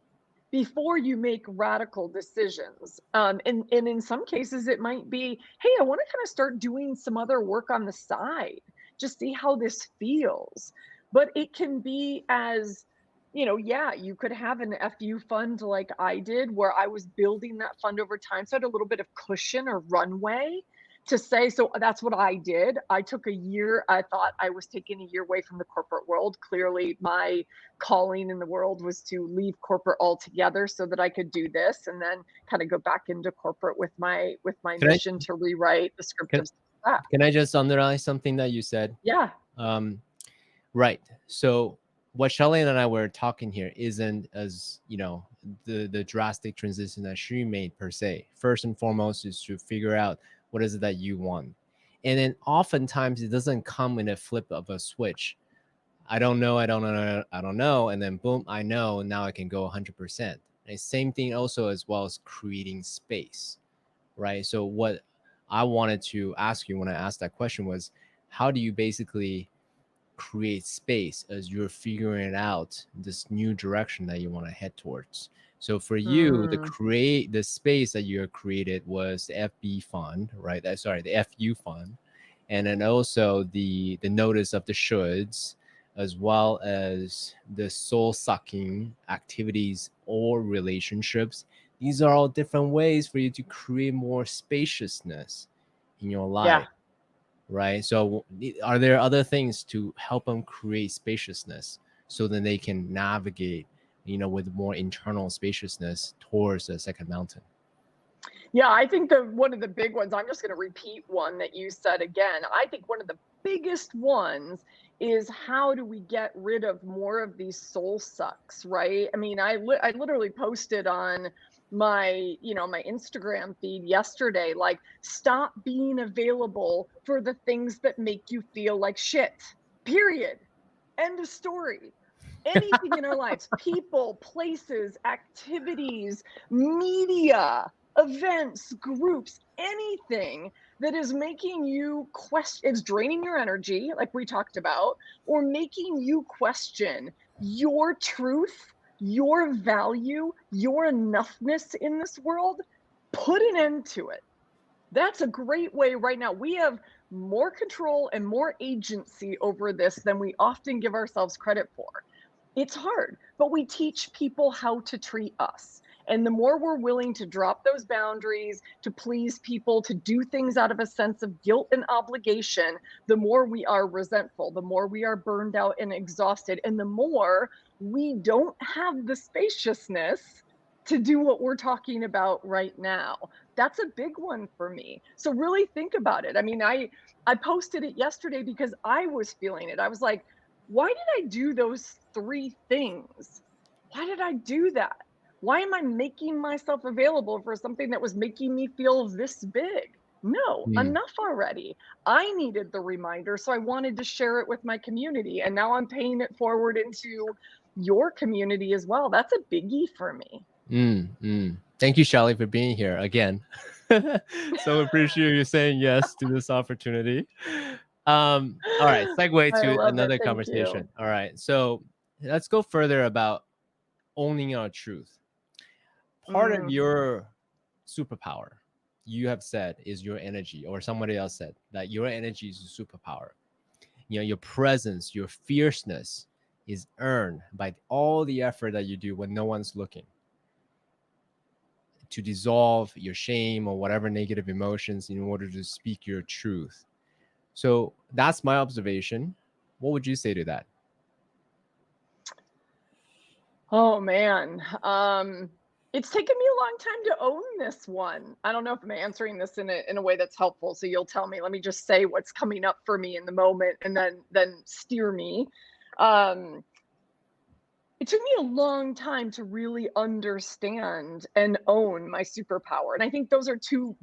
before you make radical decisions. And in some cases, it might be, hey, I want to kind of start doing some other work on the side, just see how this feels. But it can be as, yeah, you could have an FU fund like I did, where I was building that fund over time. So I had a little bit of cushion or runway to say, so that's what I did. I took a year. I thought I was taking a year away from the corporate world. Clearly, my calling in the world was to leave corporate altogether so that I could do this, and then kind of go back into corporate with my Can I mission to rewrite the script can, of success. can I just underline something that you said? Yeah. Right. So what Shelley and I were talking here isn't as, the drastic transition that she made per se. First and foremost is to figure out what is it that you want. And then oftentimes it doesn't come in a flip of a switch. I don't know. And then boom, I know. Now I can go 100%. And same thing also as well as creating space, right? So what I wanted to ask you when I asked that question was, how do you basically create space as you're figuring out this new direction that you want to head towards? So for you, the space that you created was the FB fund, right? The FU fund, and then also the notice of the shoulds, as well as the soul sucking activities or relationships. These are all different ways for you to create more spaciousness in your life. Yeah. Right. So are there other things to help them create spaciousness so that they can navigate, with more internal spaciousness towards the second mountain? Yeah, I think one of the big ones, I'm just going to repeat one that you said again. I think one of the biggest ones is how do we get rid of more of these soul sucks, right? I mean, I literally posted on my, my Instagram feed yesterday, like, stop being available for the things that make you feel like shit. Period. End of story. Anything in our lives, people, places, activities, media, events, groups, anything that is making you question, it's draining your energy, like we talked about, or making you question your truth, your value, your enoughness in this world, put an end to it. That's a great way right now. We have more control and more agency over this than we often give ourselves credit for. It's hard, but we teach people how to treat us. And the more we're willing to drop those boundaries, to please people, to do things out of a sense of guilt and obligation, the more we are resentful, the more we are burned out and exhausted, and the more we don't have the spaciousness to do what we're talking about right now. That's a big one for me. So really think about it. I mean, I posted it yesterday because I was feeling it. I was like, why did I do those 3 things? Why did I do that? Why am I making myself available for something that was making me feel this big? No, Mm. enough already. I needed the reminder, so I wanted to share it with my community, and now I'm paying it forward into your community as well. That's a biggie for me. Thank you, Shelley, for being here again. So appreciate you saying yes to this opportunity. All right, segue I to love it. another Thank you. conversation. All right, so let's go further about owning our truth. Part of Mm. your superpower, you have said, is your energy, or somebody else said that your energy is a superpower. You know, your presence, your fierceness is earned by all the effort that you do when no one's looking, to dissolve your shame or whatever negative emotions in order to speak your truth. So that's my observation. What would you say to that? Oh man. It's taken me a long time to own this one. I don't know if I'm answering this in a way that's helpful. So you'll tell me. Let me just say what's coming up for me in the moment and then steer me. Um, it took me a long time to really understand and own my superpower. And I think those are two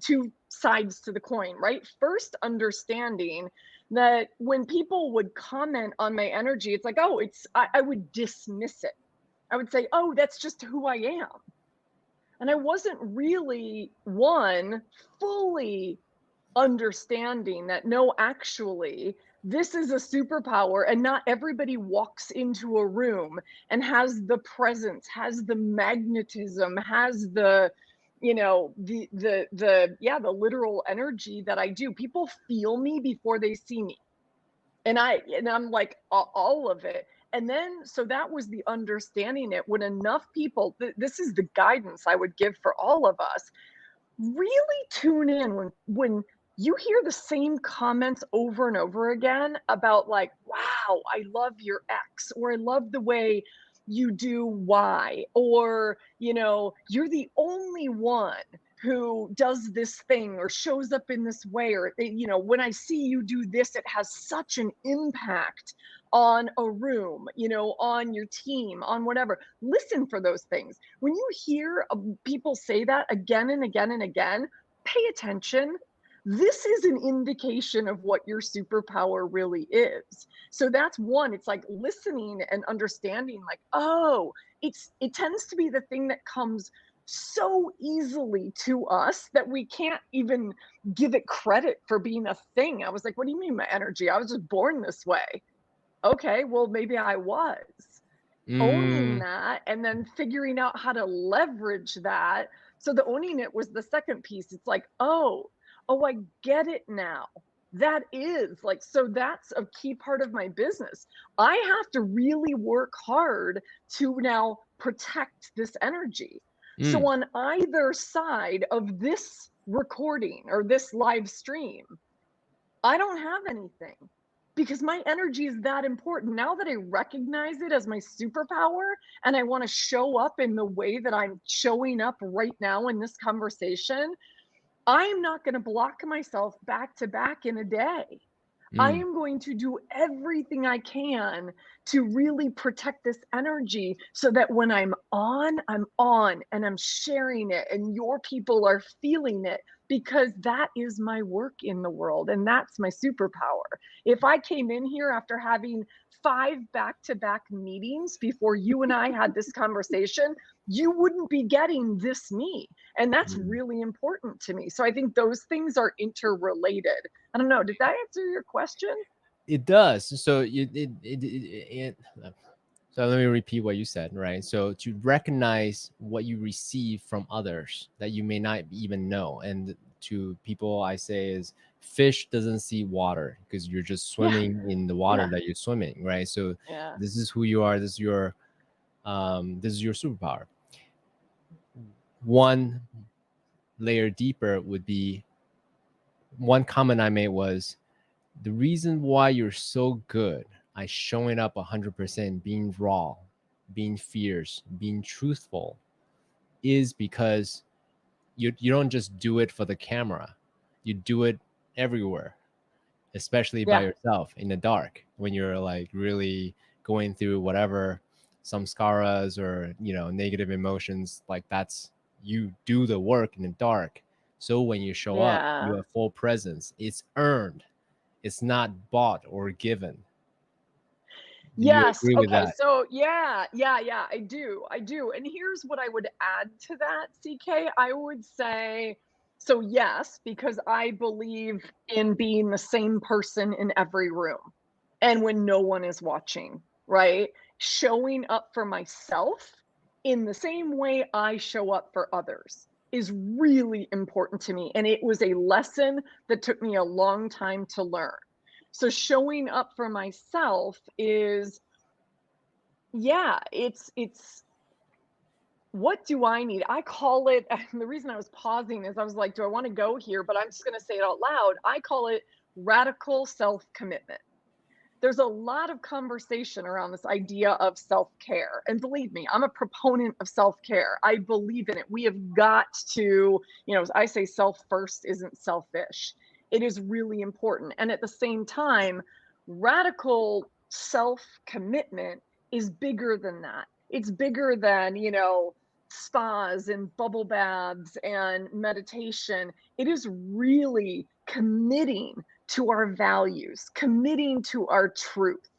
sides to the coin, right? First, understanding that when people would comment on my energy, it's like, oh, I would dismiss it. I would say, "Oh, that's just who I am." And I wasn't really, one, fully understanding that no, actually, this is a superpower, and not everybody walks into a room and has the presence, has the magnetism, has the, yeah, the literal energy that I do. People feel me before they see me. And I'm like, all of it. And then so that was the understanding it when enough people, this is the guidance I would give for all of us. Really tune in when you hear the same comments over and over again about, like, wow, I love your X, or I love the way you do Y, or you're the only one who does this thing or shows up in this way, or when I see you do this, it has such an impact on a room, on your team, on whatever. Listen for those things. When you hear people say that again and again and again, pay attention. This is an indication of what your superpower really is. So that's one. It's like listening and understanding, like, oh, it tends to be the thing that comes so easily to us that we can't even give it credit for being a thing. I was like, what do you mean my energy? I was just born this way. Okay, well, maybe I was. Owning Mm, that and then figuring out how to leverage that. So the owning it was the second piece. It's like, oh, I get it now. That is like, so that's a key part of my business. I have to really work hard to now protect this energy. So mm, on either side of this recording or this live stream, I don't have anything because my energy is that important. Now that I recognize it as my superpower and I want to show up in the way that I'm showing up right now in this conversation, I'm not going to block myself back to back in a day. I Mm, am going to do everything I can to really protect this energy so that when I'm on and I'm sharing it and your people are feeling it because that is my work in the world and that's my superpower. If I came in here after having 5 back-to-back meetings before you and I had this conversation, you wouldn't be getting this me. And that's mm. really important to me. So I think those things are interrelated. I don't know. Did that answer your question? It does. So so let me repeat what you said, right? So to recognize what you receive from others that you may not even know, and to people I say is fish doesn't see water because you're just Yeah. swimming in the water Yeah. that you're swimming, right? So Yeah. this is who you are. This is your superpower. One layer deeper would be one comment I made was the reason why you're so good at showing up 100%, being raw, being fierce, being truthful is because you don't just do it for the camera. You do it everywhere, especially by Yeah. yourself in the dark when you're like really going through whatever samskaras or negative emotions. Like that's you do the work in the dark. So when you show up, you Yeah. have full presence. It's earned. It's not bought or given. Do you Yes. agree with Okay. that? So yeah, yeah, yeah, I do. I do. And here's what I would add to that, CK. I would say, so yes, because I believe in being the same person in every room and when no one is watching, right? Showing up for myself in the same way I show up for others is really important to me. And it was a lesson that took me a long time to learn. So showing up for myself is, yeah, it's what do I need? I call it, the reason I was pausing is I was like, do I want to go here? But I'm just going to say it out loud. I call it radical self commitment. There's a lot of conversation around this idea of self care. And believe me, I'm a proponent of self care. I believe in it. We have got to, as I say, self first isn't selfish. It is really important. And at the same time, radical self commitment is bigger than that. It's bigger than, spas and bubble baths and meditation. It is really committing to our values, committing to our truth,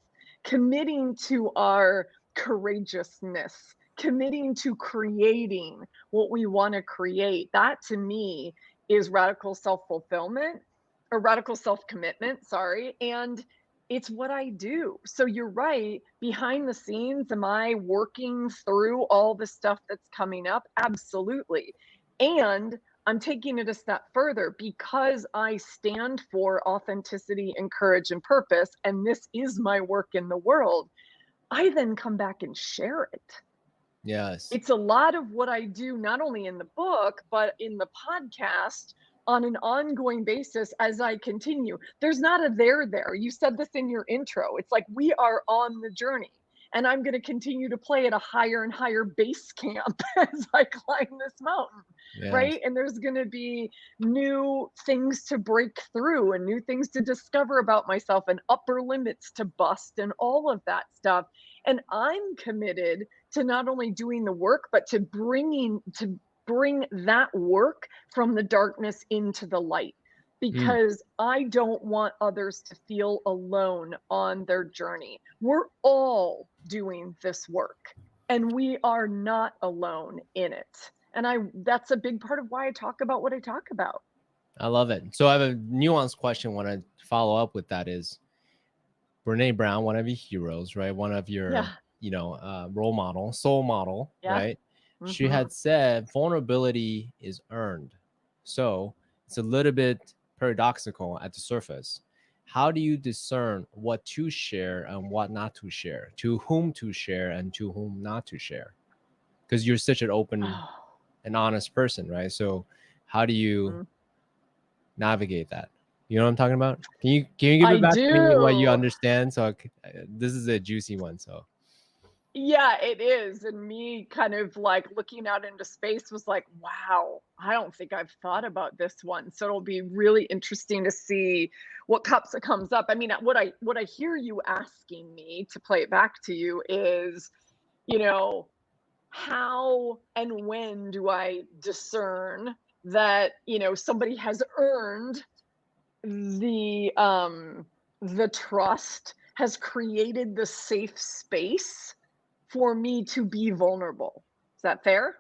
committing to our courageousness, committing to creating what we want to create. That to me is radical self fulfillment or radical self commitment, sorry. And it's what I do. So you're right. Behind the scenes, am I working through all the stuff that's coming up? Absolutely. And I'm taking it a step further because I stand for authenticity and courage and purpose, and this is my work in the world. I then come back and share it. Yes. It's a lot of what I do, not only in the book, but in the podcast on an ongoing basis as I continue. There's not a there. You said this in your intro. It's like we are on the journey. And I'm going to continue to play at a higher and higher base camp as I climb this mountain, Yes. right? And there's going to be new things to break through and new things to discover about myself and upper limits to bust and all of that stuff. And I'm committed to not only doing the work, but to bring that work from the darkness into the light Mm, because I don't want others to feel alone on their journey. We're all doing this work and we are not alone in it. And that's a big part of why I talk about what I talk about. I love it. So I have a nuanced question. Want to follow up with that is Brene Brown, one of your heroes, right? One of your, Yeah. role model, soul model, Yeah. right? She Mhm. had said vulnerability is earned. So it's a little bit paradoxical at the surface. How do you discern what to share and what not to share, to whom to share and to whom not to share? Because you're such an open Oh. and honest person, right? So how do you Mhm. navigate that? You know what I'm talking about? Can you give I it back to me what you do. understand? So this is a juicy one. So Yeah, it is. And me kind of like looking out into space was like, wow, I don't think I've thought about this one. So it'll be really interesting to see what comes up. I mean, what I hear you asking me to play it back to you is, you know, how and when do I discern that, somebody has earned the trust, has created the safe space for me to be vulnerable. Is that fair?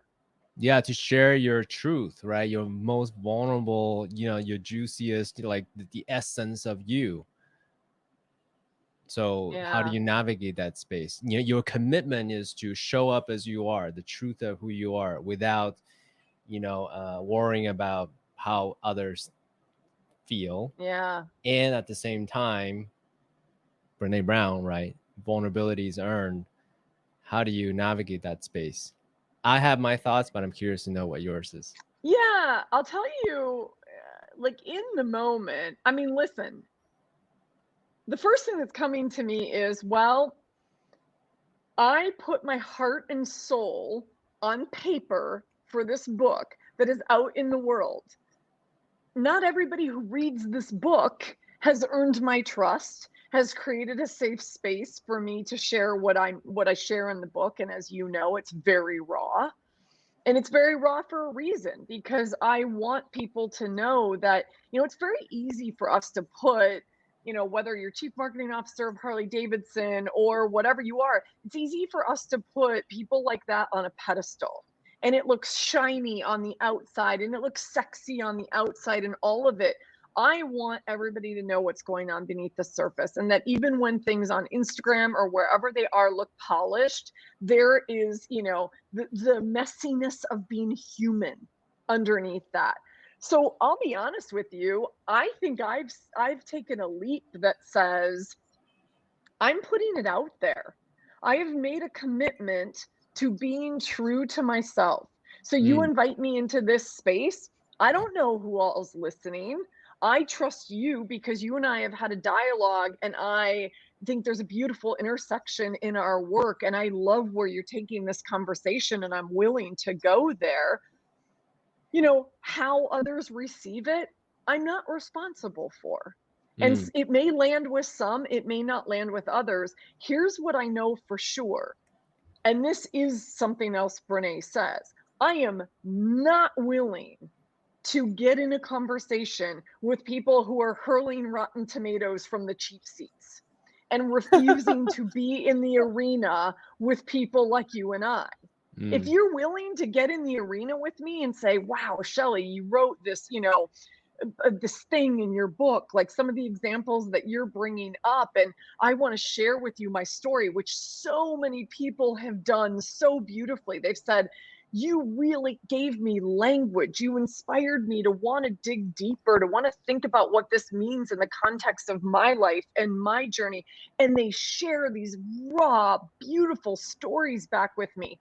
Yeah, to share your truth, right? Your most vulnerable, your juiciest, like the essence of you. So how do Yeah. you navigate that space? Your commitment is to show up as you are, the truth of who you are, without worrying about how others feel. Yeah. And at the same time, Brene Brown, right? Vulnerability is earned. How do you navigate that space? I have my thoughts, but I'm curious to know what yours is. Yeah, I'll tell you, like in the moment, I mean, listen, the first thing that's coming to me is, well, I put my heart and soul on paper for this book that is out in the world. Not everybody who reads this book has earned my trust, has created a safe space for me to share what I share in the book, and as you know, it's very raw. And it's very raw for a reason, because I want people to know that, it's very easy for us to put, whether you're chief marketing officer of Harley Davidson or whatever you are, it's easy for us to put people like that on a pedestal. And it looks shiny on the outside and it looks sexy on the outside and all of it. I want everybody to know what's going on beneath the surface, and that even when things on Instagram or wherever they are look polished, there is, the messiness of being human underneath that. So I'll be honest with you, I think I've taken a leap that says I'm putting it out there. I have made a commitment to being true to myself. So you Mm, invite me into this space. I don't know who all's listening. I trust you because you and I have had a dialogue, and I think there's a beautiful intersection in our work. And I love where you're taking this conversation, and I'm willing to go there. How others receive it, I'm not responsible for. And mm, it may land with some, it may not land with others. Here's what I know for sure. And this is something else Brene says. I am not willing to get in a conversation with people who are hurling rotten tomatoes from the cheap seats and refusing to be in the arena with people like you and I. If mm. you're willing to get in the arena with me and say, wow, Shelley, you wrote this, this thing in your book, like some of the examples that you're bringing up, and I want to share with you my story, which so many people have done so beautifully. They've said, you really gave me language. You inspired me to want to dig deeper, to want to think about what this means in the context of my life and my journey. And they share these raw, beautiful stories back with me.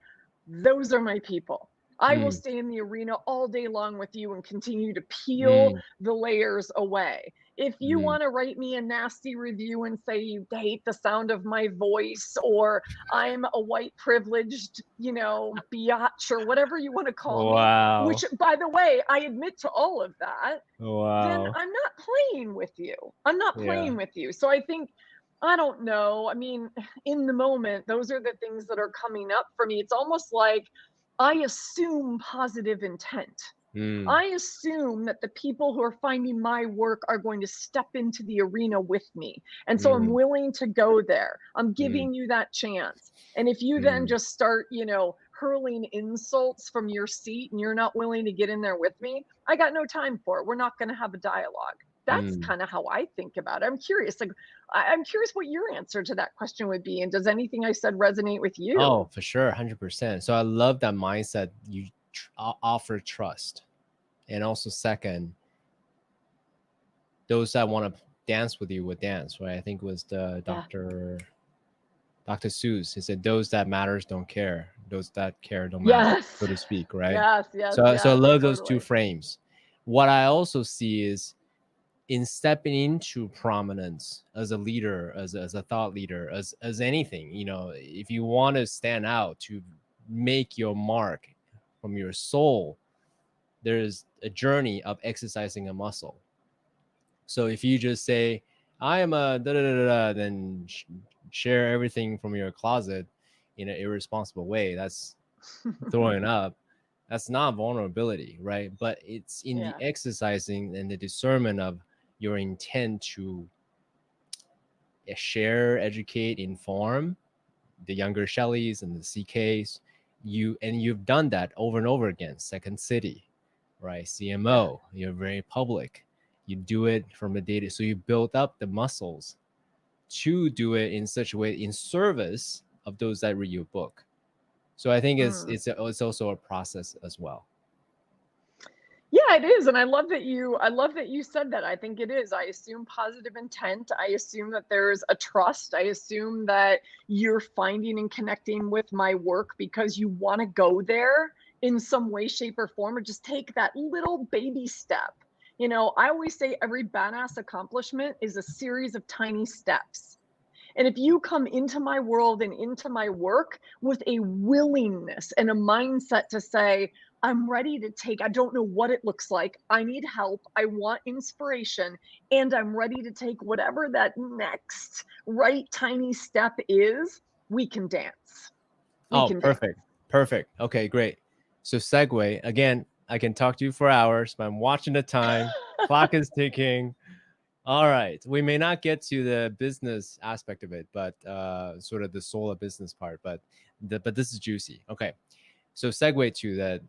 Those are my people. I will Mm, stay in the arena all day long with you and continue to peel mm, the layers away. If you mm. want to write me a nasty review and say you hate the sound of my voice, or I'm a white privileged, biatch, or whatever you want to call me, Wow. which by the way, I admit to all of that, then Wow. I'm not playing with you. I'm not Yeah. playing with you. So I think, I don't know. I mean, in the moment, those are the things that are coming up for me. It's almost like I assume positive intent. Mm, I assume that the people who are finding my work are going to step into the arena with me. And so I'm mm, willing to go there. I'm mm, giving you that chance. And if you then mm, just start, hurling insults from your seat and you're not willing to get in there with me, I got no time for it. We're not going to have a dialogue. That's mm. kind of how I think about it. I'm curious. Like, I'm curious what your answer to that question would be. And does anything I said resonate with Oh, you? for sure, 100%. So I love that mindset. You offer trust, and also second, those that want to dance with you would dance, right? I think it was the Yeah. Dr. Seuss. He said, "Those that matters don't care. Those that care don't matter," so Yes. to speak, right? Yes. Yes. So I Yes. love those two Totally. frames. What I also see is in stepping into prominence as a leader, as a thought leader, as anything, if you want to stand out, to make your mark from your soul, there's a journey of exercising a muscle. So if you just say, I am a da da da da, then share everything from your closet in an irresponsible way, that's throwing up. That's not vulnerability, right? But it's in the Yeah. exercising and the discernment of your intent to share, educate, inform the younger Shelleys and the CKs. You've done that over and over again. Second City, right? Yeah. CMO, you're very public. You do it from a data, so you build up the muscles to do it in such a way in service of those that read your book. So I think Mm. it's also a process as well. Yeah, it is, and I love that you said that. I think it is. I assume positive intent. I assume that there's a trust. I assume that you're finding and connecting with my work because you want to go there in some way, shape, or form, or just take that little baby step. I always say every badass accomplishment is a series of tiny steps. And if you come into my world and into my work with a willingness and a mindset to say, I'm ready to take, I don't know what it looks like. I need help. I want inspiration. And I'm ready to take whatever that next right tiny step is, we can dance. We Oh, can dance. perfect. Okay, great. So segue again. I can talk to you for hours, but I'm watching the time. Clock is ticking. All right. We may not get to the business aspect of it, but sort of the soul of business part. But this is juicy. Okay. So segue to that.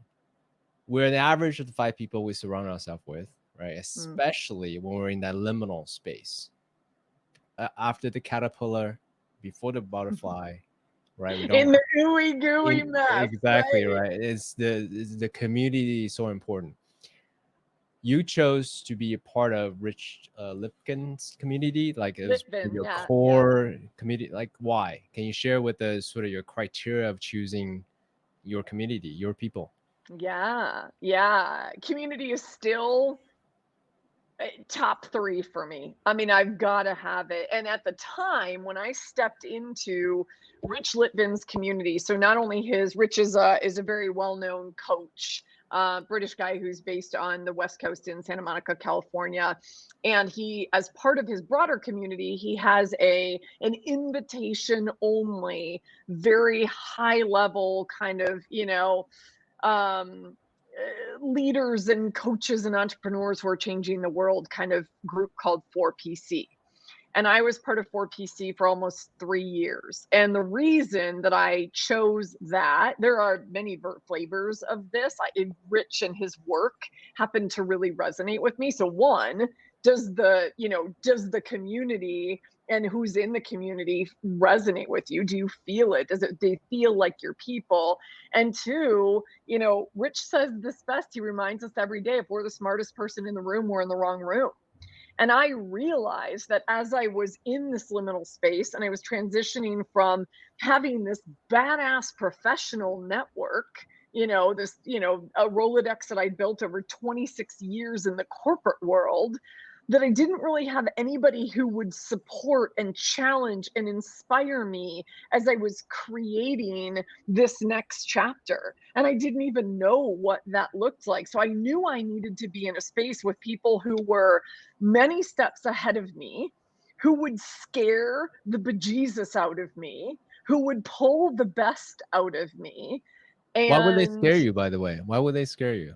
We're the average of the 5 people we surround ourselves with, right? Mm. Especially when we're in that liminal space. After the caterpillar, before the butterfly, right? We don't In the ooey gooey in mess, exactly right? right. It's the community is so important. You chose to be a part of Rich Lipkin's community, like it was Litvin, your yeah, yeah. core community. Like, why? Can you share with us sort of your criteria of choosing your community, your people? Yeah, yeah. Community is still top 3 for me. I mean, I've gotta have it, and at the time, when I stepped into Rich Litvin's community, so not only Rich is a very well-known coach, British guy who's based on the West Coast in Santa Monica, California, and he, as part of his broader community, he has an invitation only, very high level kind of, um, leaders and coaches and entrepreneurs who are changing the world kind of group called 4PC. And I was part of 4PC for almost 3 years. And the reason that I chose that, there are many flavors of this. Rich and his work happened to really resonate with me. So one, does the community and who's in the community resonate with you? Do you feel it? Do you feel like your people? And two, Rich says this best. He reminds us every day, if we're the smartest person in the room, we're in the wrong room. And I realized that as I was in this liminal space and I was transitioning from having this badass professional network, a Rolodex that I built over 26 years in the corporate world, that I didn't really have anybody who would support and challenge and inspire me as I was creating this next chapter. And I didn't even know what that looked like. So I knew I needed to be in a space with people who were many steps ahead of me, who would scare the bejesus out of me, who would pull the best out of me. Why would they And scare you, by the way? Why would they scare you?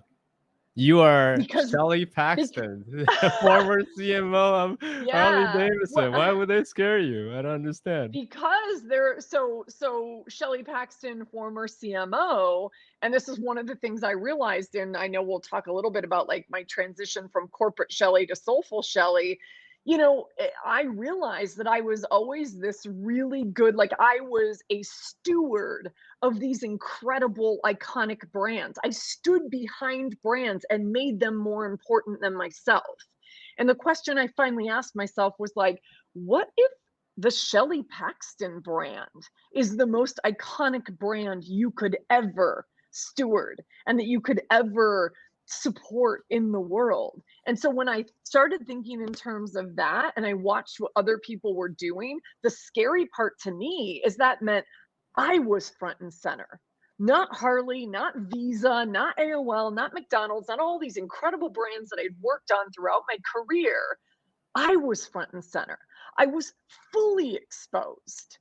You are because, Shelley bec- Paxton, former CMO of Harley yeah, well, Davidson. Why would they scare you? I don't understand. because so Shelley Paxton, former CMO, and this is one of the things I realized, and I know we'll talk a little bit about like my transition from corporate Shelley to soulful Shelley. I realized that I was always this really good, like I was a steward of these incredible iconic brands. I stood behind brands and made them more important than myself. And the question I finally asked myself was like, what if the Shelley Paxton brand is the most iconic brand you could ever steward and that you could ever support in the world. And so when I started thinking in terms of that and I watched what other people were doing, the scary part to me is that meant I was front and center. Not Harley, not Visa, not AOL, not McDonald's, not all these incredible brands that I'd worked on throughout my career. I was front and center. I was fully exposed.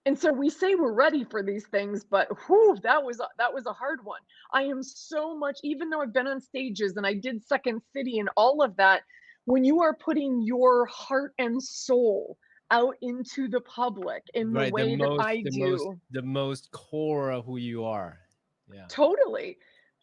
And so we say we're ready for these things, but whew, that was a hard one. I am so much, even though I've been on stages and I did Second City and all of that, when you are putting your heart and soul out into the public in the Right. way that I do, The most core of who you are. Yeah. totally.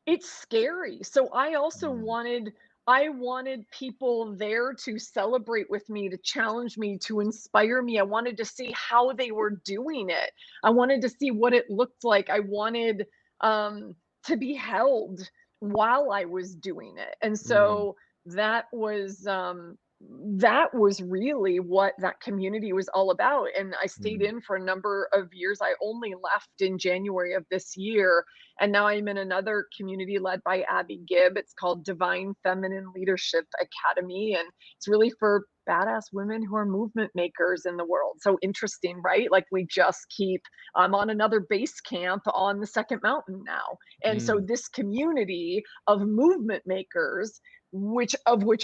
It's scary. So I also Mm. wanted people there to celebrate with me, to challenge me, to inspire me. I wanted to see how they were doing it. I wanted to see what it looked like. I wanted to be held while I was doing it. And Mm. so that was really what that community was all about. And I stayed Mm. in for a number of years. I only left in January of this year. And now I'm in another community led by Abby Gibb. It's called Divine Feminine Leadership Academy. And it's really for badass women who are movement makers in the world. So interesting, right? Like we just keep, I'm on another base camp on the second mountain now. And so Mm. this community of movement makers, which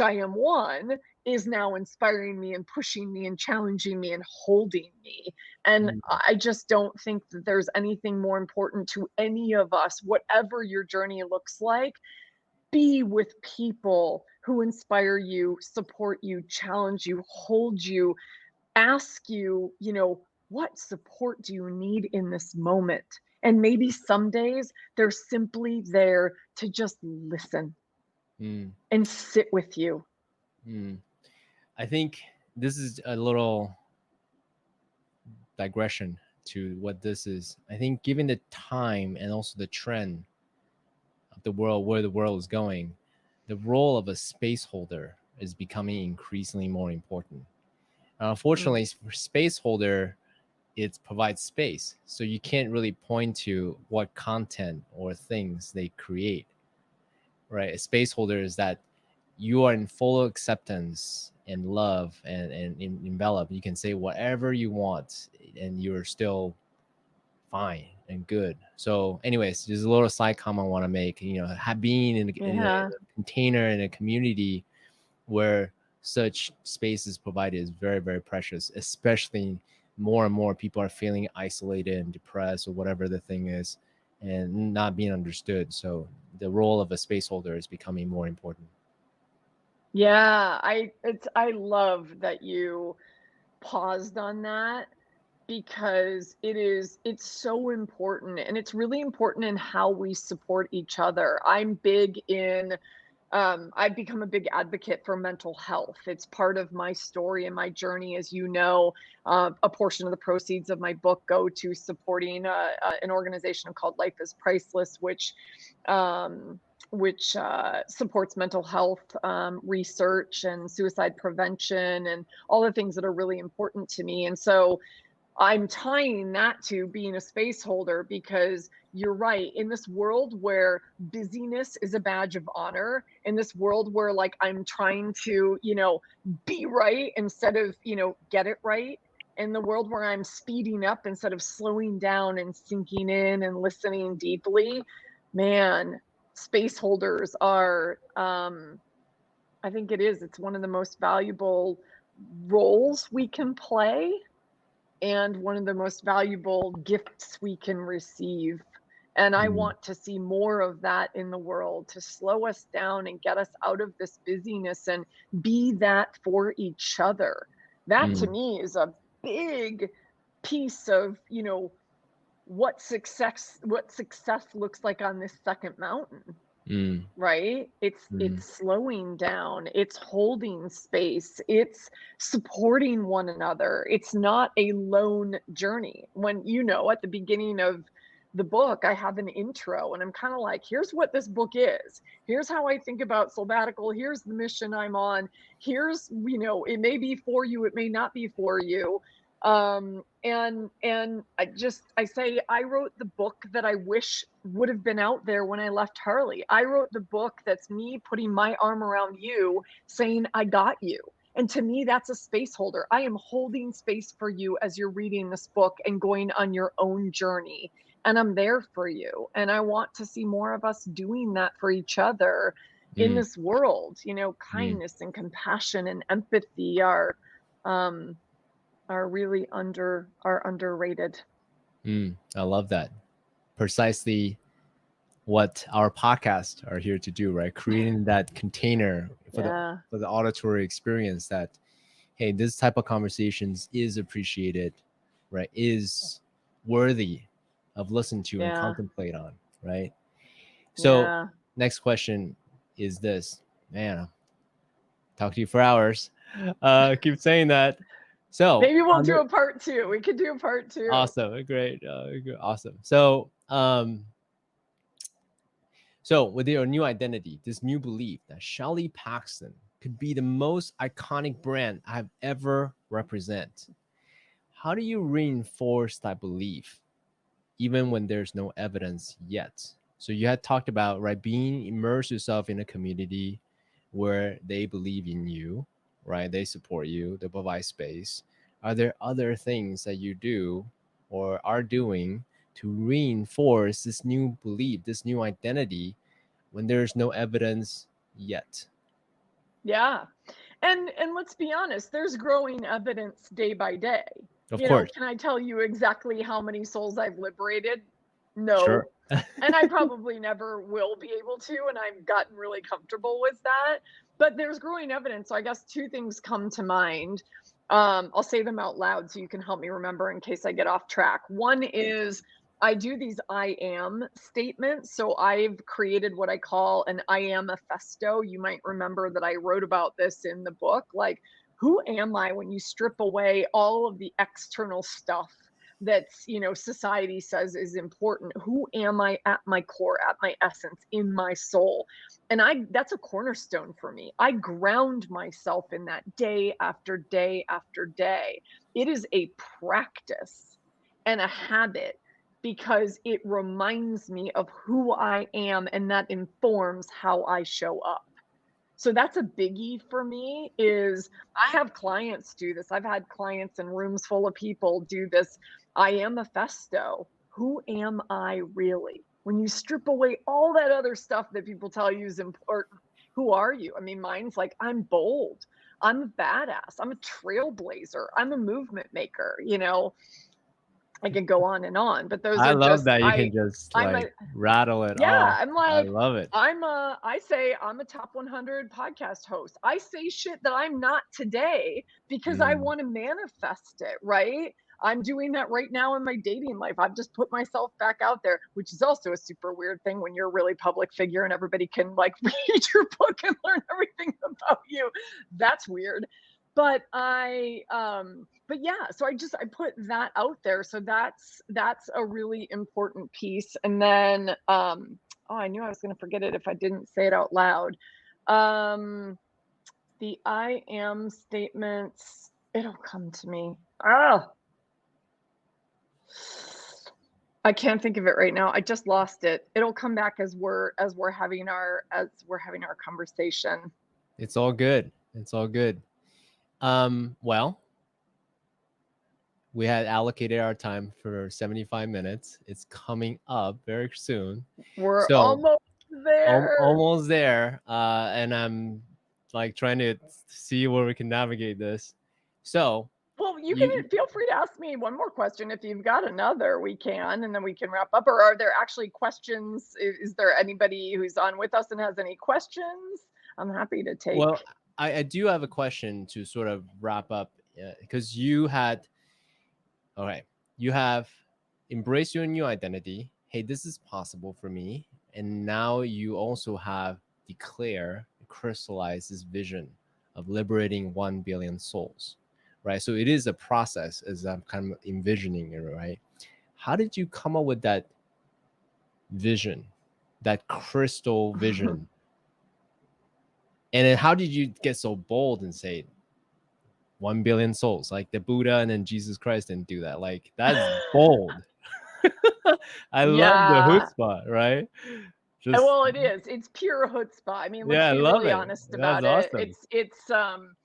I am one, is now inspiring me and pushing me and challenging me and holding me. And Mm. I just don't think that there's anything more important to any of us, whatever your journey looks like. Be with people who inspire you, support you, challenge you, hold you, ask you, what support do you need in this moment? And maybe some days they're simply there to just listen Mm. and sit with you. Mm. I think this is a little digression to what this is. I think given the time and also the trend of the world, where the world is going, the role of a space holder is becoming increasingly more important. Mm. Unfortunately, for space holder, it provides space, so you can't really point to what content or things they create. Right, a space holder is that you are in full acceptance and love and enveloped. You can say whatever you want, and you're still fine and good. So, anyways, there's a little side comment I want to make. Being in a Yeah. container in a community where such space is provided is very, very precious, especially more and more people are feeling isolated and depressed or whatever the thing is and not being understood. So the role of a space holder is becoming more important. Yeah, I love that you paused on that because it's so important, and it's really important in how we support each other. I've become a big advocate for mental health. It's part of my story and my journey. As you know, a portion of the proceeds of my book go to supporting an organization called Life is Priceless, um, which supports mental health research and suicide prevention and all the things that are really important to me. And so I'm tying that to being a space holder because you're right. In this world where busyness is a badge of honor, in this world where like I'm trying to, be right instead of, get it right, in the world where I'm speeding up instead of slowing down and sinking in and listening deeply, man, space holders are, I think it's one of the most valuable roles we can play and one of the most valuable gifts we can receive. And I Mm, want to see more of that in the world to slow us down and get us out of this busyness and be that for each other. That to mm, me is a big piece of, what success looks like on this second mountain. mm, Right? mm, It's slowing down, it's holding space, it's supporting one another. It's not a lone journey. When at the beginning of the book, I have an intro and I'm kind of like, here's what this book is. Here's how I think about Soulbattical. Here's the mission I'm on. Here's, it may be for you, it may not be for you. And I say I wrote the book that I wish would have been out there when I left Harley. I wrote the book that's me putting my arm around you, saying I got you. And to me, that's a space holder. I am holding space for you as you're reading this book and going on your own journey. And I'm there for you. And I want to see more of us doing that for each other in Mm, this world. mm, Kindness and compassion and empathy um, are really underrated. I love that. Precisely what our podcasts are here to do, right? Creating that container Yeah, for the auditory experience that, hey, this type of conversations is appreciated, right? Is worthy of listen to and yeah, contemplate on, right? So yeah. next question is this. Man, talk to you for hours. Keep saying that. So Maybe we'll do under a part two. We could do a part two. awesome, great, awesome. So with your new identity, this new belief that Shelley Paxton could be the most iconic brand I've ever represent, how do you reinforce that belief even when there's no evidence yet? So you had talked about, right, being immerse yourself in a community where they believe in you, right? They support you, they provide space. Are there other things that you do or are doing to reinforce this new belief, this new identity when there's no evidence yet? Yeah. And let's be honest, there's growing evidence day by day. Of course. Can I tell you exactly how many souls I've liberated? No. Sure. And I probably never will be able to, and I've gotten really comfortable with that. But there's growing evidence. So I guess two things come to mind. I'll say them out loud so you can help me remember in case I get off track. One is I do these I am statements. So I've created what I call an I am manifesto. You might remember that I wrote about this in the book. Like, who am I when you strip away all of the external stuff that's, society says is important? Who am I at my core, at my essence, in my soul? And that's a cornerstone for me. I ground myself in that day after day after day. It is a practice and a habit because it reminds me of who I am and that informs how I show up. So that's a biggie for me. Is I have clients do this. I've had clients in rooms full of people do this I am manifesto. Who am I really? When you strip away all that other stuff that people tell you is important, who are you? I mean, mine's like, I'm bold. I'm a badass. I'm a trailblazer. I'm a movement maker. I could go on and on, but those I are love just that you can just I'm like a rattle it yeah, off. I'm I like, love it. I say I'm a top 100 podcast host. I say shit that I'm not today because I Mm, want to manifest it, right? I'm doing that right now in my dating life. I've just put myself back out there, which is also a super weird thing when you're a really public figure and everybody can like read your book and learn everything about you. That's weird. But yeah, so I put that out there. So that's a really important piece. And then oh, I knew I was going to forget it if I didn't say it out loud. Um the I am statements, it'll come to me. Oh, I can't think of it right now. I just lost it. It'll come back as we're having our conversation. it's all good. It's all good. Well, we had allocated our time for 75 minutes. It's coming up very soon. We're So almost there. almost there. And I'm like trying to see where we can navigate this. So Well, you you can feel free to ask me one more question if you've got another. We can, and then we can wrap up. Or are there actually questions? Is there anybody who's on with us and has any questions? I'm happy to take. well, I do have a question to sort of wrap up because you had all right, you have embraced your new identity. Hey, this is possible for me. And now you also have declare, crystallize this vision of liberating 1 billion souls, right? So it is a process as I'm kind of envisioning it, right? How did you come up with that vision, that crystal vision? And then how did you get so bold and say, 1 billion souls, like the Buddha and then Jesus Christ didn't do that. Like that's bold. I love the Yeah. chutzpah, right? Just Well, it is. It's pure chutzpah. I mean, let's yeah, I be love really it. honest That's about it. awesome.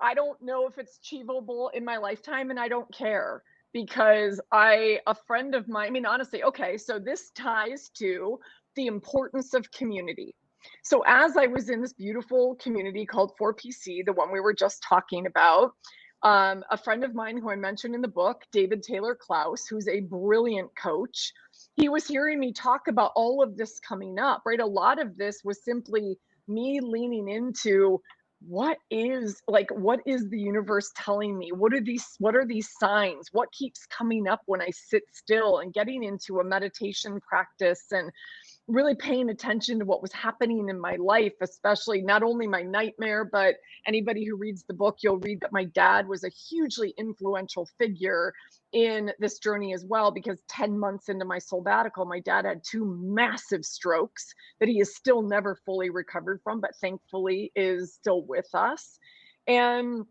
I don't know if it's achievable in my lifetime, and I don't care because a friend of mine, I mean, honestly, okay, so this ties to the importance of community. So as I was in this beautiful community called 4PC, the one we were just talking about, a friend of mine who I mentioned in the book, David Taylor Klaus, who's a brilliant coach, he was hearing me talk about all of this coming up, right? A lot of this was simply me leaning into what is the universe telling me? What are these signs? What keeps coming up when I sit still, and getting into a meditation practice and really paying attention to what was happening in my life, especially not only my nightmare, but anybody who reads the book, you'll read that my dad was a hugely influential figure in this journey as well, because 10 months into my Soulbattical, my dad had two massive strokes that he is still never fully recovered from, but thankfully is still with us. And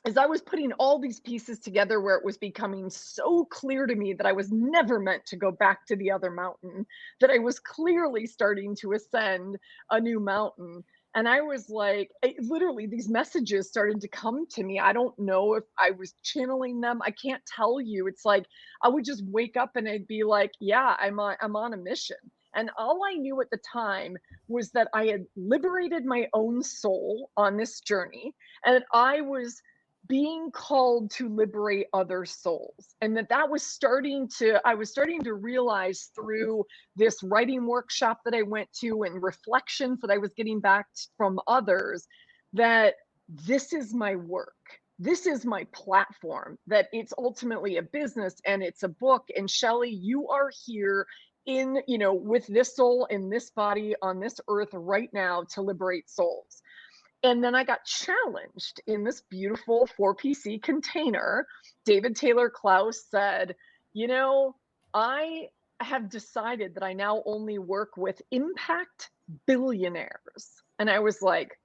as I was putting all these pieces together, where it was becoming so clear to me that I was never meant to go back to the other mountain, that I was clearly starting to ascend a new mountain. And I was like, literally, these messages started to come to me. I don't know if I was channeling them. I can't tell you. It's like I would just wake up and I'd be like, yeah, I'm on a mission. And all I knew at the time was that I had liberated my own soul on this journey, and I was being called to liberate other souls, and that was starting to I was starting to realize through this writing workshop that I went to and reflections that I was getting back from others, that this is my work, this is my platform, that it's ultimately a business and it's a book. And Shelley, you are here with this soul in this body on this earth right now to liberate souls. And then I got challenged in this beautiful 4PC container. David Taylor Klaus said, I have decided that I now only work with impact billionaires. And I was like,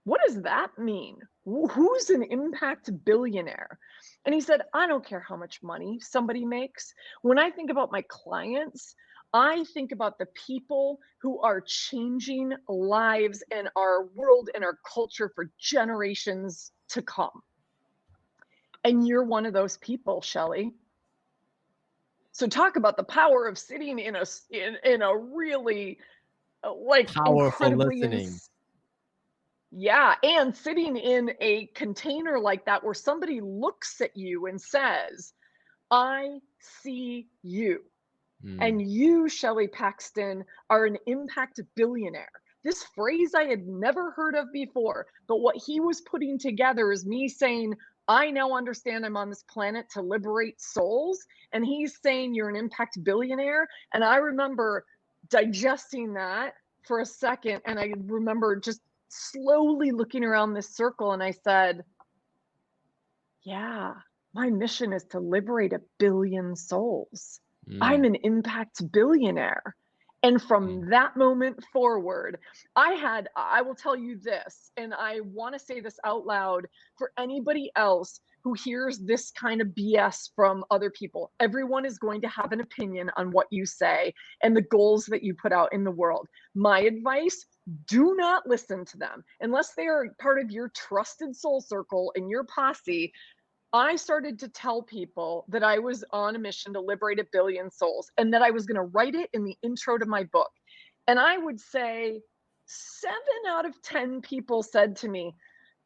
what does that mean? Who's an impact billionaire? And he said, I don't care how much money somebody makes. When I think about my clients, I think about the people who are changing lives and our world and our culture for generations to come. And you're one of those people, Shelley. So talk about the power of sitting in a really Powerful incredibly listening. yeah, and sitting in a container like that where somebody looks at you and says, I see you. Mm. And you, Shelley Paxton, are an impact billionaire. This phrase I had never heard of before, but what he was putting together is me saying, I now understand I'm on this planet to liberate souls. And he's saying you're an impact billionaire. And I remember digesting that for a second. And I remember just slowly looking around this circle, and I said, yeah, my mission is to liberate 1 billion souls. I'm Mm. an impact billionaire. And Mm. from that moment forward, I will tell you this, and I want to say this out loud for anybody else who hears this kind of BS from other people. Everyone is going to have an opinion on what you say and the goals that you put out in the world. My advice, do not listen to them unless they are part of your trusted soul circle and your posse. I started to tell people that I was on a mission to liberate 1 billion souls and that I was going to write it in the intro to my book. And I would say 7 out of 10 people said to me,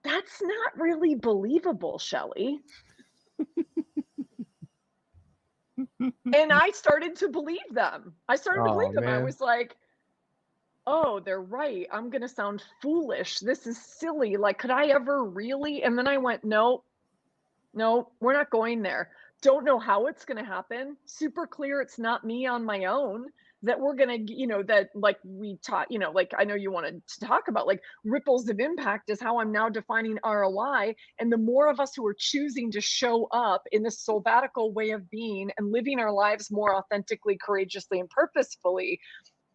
that's not really believable, Shelley. And I started to believe them. Oh I man. was like, oh, they're right. I'm going to sound foolish. This is silly. Like, could I ever really? And then I went, no, we're not going there. Don't know how it's going to happen. Super clear it's not me on my own, that we're going to, that like we taught, like I know you wanted to talk about like ripples of impact is how I'm now defining ROI. And the more of us who are choosing to show up in this Soulbattical way of being and living our lives more authentically, courageously, and purposefully,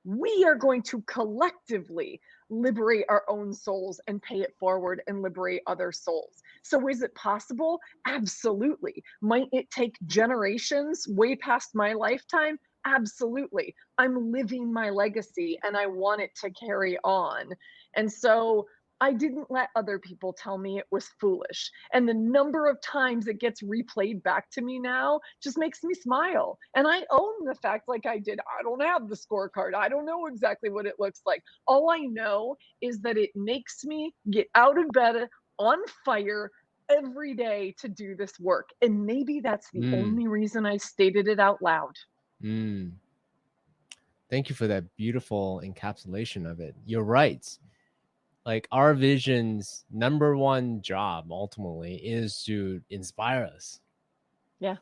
we are going to collectively liberate our own souls and pay it forward and liberate other souls. So is it possible? Absolutely. Might it take generations way past my lifetime? Absolutely. I'm living my legacy and I want it to carry on. And so I didn't let other people tell me it was foolish. And the number of times it gets replayed back to me now just makes me smile. And I own the fact, like I did, I don't have the scorecard. I don't know exactly what it looks like. All I know is that it makes me get out of bed on fire every day to do this work. And maybe that's the Mm, only reason I stated it out loud. mm. Thank you for that beautiful encapsulation of it. You're right. Like our vision's number one job ultimately is to inspire us. Yeah.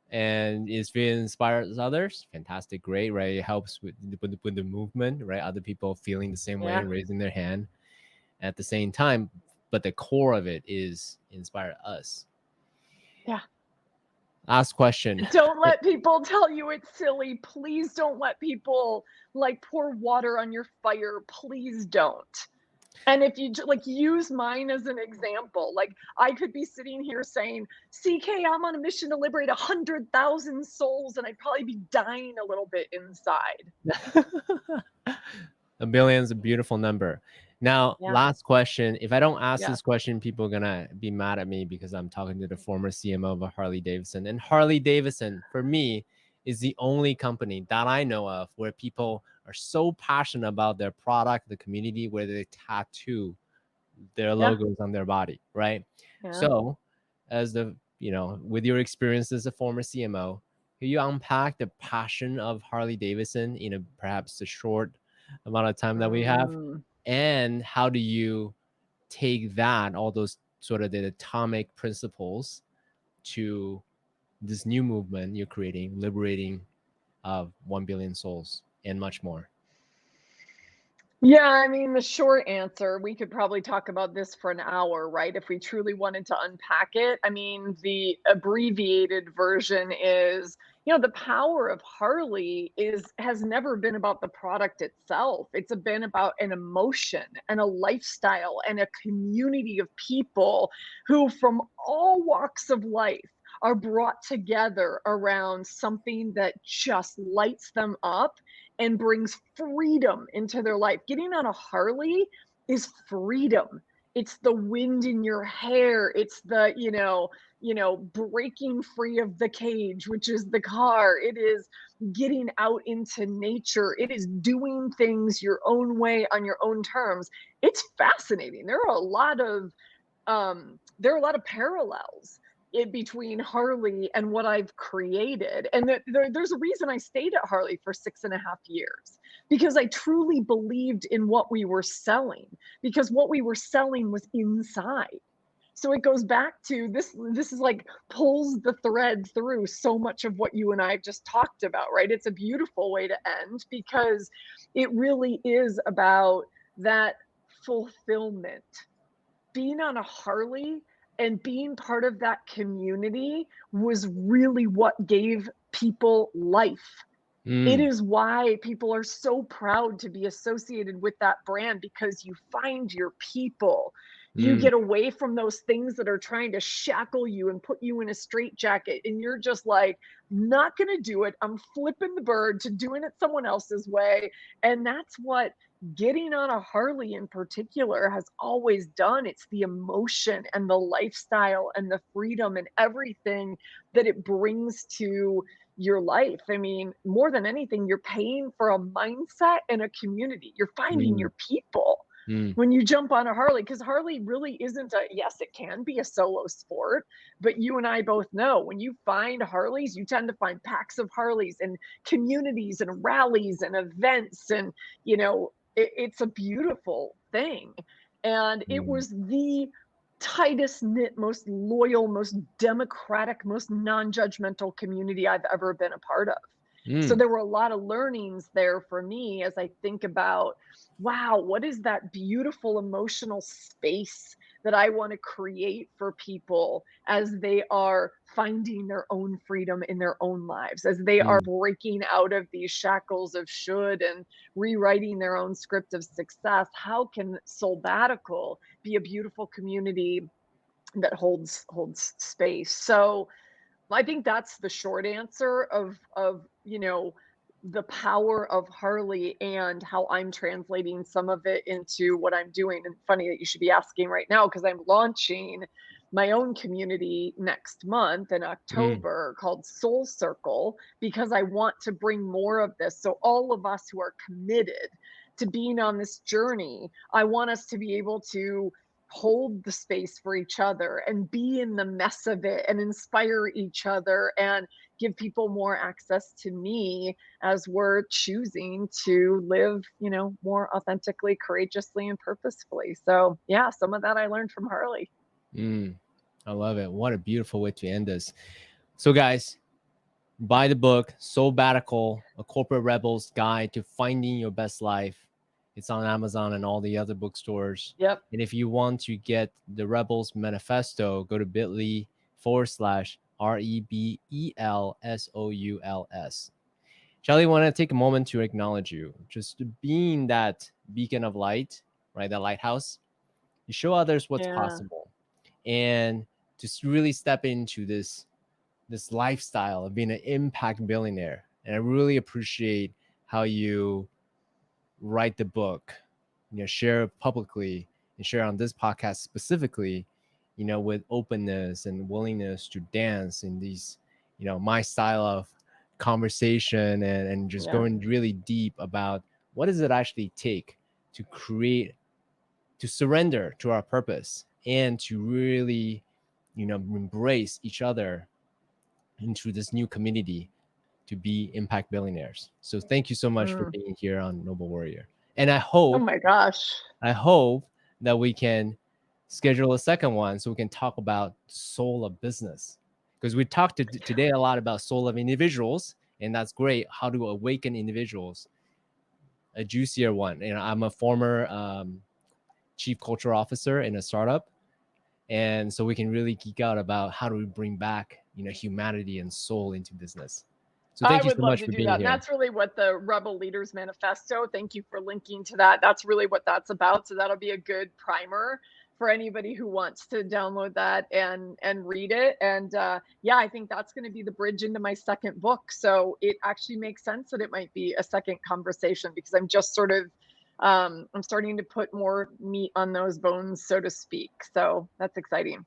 And if it inspires others, fantastic, great, right? It helps with the movement, right? Other people feeling the same way Yeah. and raising their hand at the same time. But the core of it is inspire us. Yeah. Last question. Don't let people tell you it's silly. Please don't let people like pour water on your fire. Please don't. And if you like use mine as an example, like I could be sitting here saying, CK, I'm on a mission to liberate 100,000 souls, and I'd probably be dying a little bit inside. A billion is a beautiful number. Now, Yeah. last question. If I don't ask Yeah. this question, people are gonna be mad at me because I'm talking to the former CMO of Harley Davidson. And Harley Davidson, for me, is the only company that I know of where people are so passionate about their product, the community, where they tattoo their Yeah. logos on their body, right? Yeah. So, as the with your experience as a former CMO, can you unpack the passion of Harley Davidson in a perhaps a short amount of time that we have, Mm. and how do you take that all those sort of the atomic principles to this new movement you're creating, liberating of 1 billion souls and much more? Yeah, I mean, the short answer, we could probably talk about this for an hour, right? If we truly wanted to unpack it. I mean, the abbreviated version is, the power of Harley has never been about the product itself. It's been about an emotion and a lifestyle and a community of people who from all walks of life are brought together around something that just lights them up and brings freedom into their life. Getting on a Harley is freedom. It's the wind in your hair. It's the, breaking free of the cage, which is the car. It is getting out into nature. It is doing things your own way on your own terms. It's fascinating. There are a lot of parallels in between Harley and what I've created. And there's a reason I stayed at Harley for 6.5 years, because I truly believed in what we were selling, because what we were selling was inside. So it goes back to this is like pulls the thread through so much of what you and I have just talked about, right? It's a beautiful way to end because it really is about that fulfillment. Being on a Harley and being part of that community was really what gave people life. It Mm, is why people are so proud to be associated with that brand, because you find your people. You mm, get away from those things that are trying to shackle you and put you in a straitjacket, and you're just like, not going to do it. I'm flipping the bird to doing it someone else's way. And that's what getting on a Harley in particular has always done. It's the emotion and the lifestyle and the freedom and everything that it brings to your life. I mean, more than anything, you're paying for a mindset and a community. You're finding mm, your people mm, when you jump on a Harley, because Harley really isn't yes, it can be a solo sport, but you and I both know when you find Harleys, you tend to find packs of Harleys and communities and rallies and events. And, it's a beautiful thing. And it mm, was the tightest knit, most loyal, most democratic, most non-judgmental community I've ever been a part of. So mm, there were a lot of learnings there for me as I think about, wow, what is that beautiful emotional space that I want to create for people as they are finding their own freedom in their own lives, as they are Mm, breaking out of these shackles of should and rewriting their own script of success. How can Soulbattical be a beautiful community that holds space? So I think that's the short answer of the power of Harley and how I'm translating some of it into what I'm doing. And funny that you should be asking right now because I'm launching my own community next month in mm, October called Soul Circle because I want to bring more of this. So all of us who are committed to being on this journey, I want us to be able to hold the space for each other and be in the mess of it and inspire each other and give people more access to me as we're choosing to live, more authentically, courageously, and purposefully. So, yeah, some of that I learned from Harley. mm. I love it. What a beautiful way to end this. So, guys, buy the book, Soulbattical, A Corporate Rebel's Guide to Finding Your Best Life. It's on Amazon and all the other bookstores. Yep. And if you want to get the Rebels Manifesto, go to bit.ly/REBELSOULS. Shelley, want to take a moment to acknowledge you. Just being that beacon of light, right? That lighthouse. You show others what's Yeah. possible. And just really step into this lifestyle of being an impact billionaire. And I really appreciate how you write the book, share it publicly and share on this podcast specifically, with openness and willingness to dance in these, my style of conversation and just Yeah. going really deep about what does it actually take to create, to surrender to our purpose and to really, embrace each other into this new community to be impact billionaires. So thank you so much for Mm. being here on Noble Warrior. And Oh my gosh. I hope that we can schedule a second one so we can talk about soul of business. Because we talked today a lot about soul of individuals, and that's great. How to awaken individuals. A juicier one. I'm a former chief culture officer in a startup, and so we can really geek out about how do we bring back humanity and soul into business. So I thank you would so love much to for do being that. And here. that's really what the Rebel Leaders Manifesto, thank you for linking to that. That's really what that's about. So that'll be a good primer for anybody who wants to download that and read it. And yeah, I think that's going to be the bridge into my second book. So it actually makes sense that it might be a second conversation because I'm just sort of I'm starting to put more meat on those bones, so to speak. So that's exciting.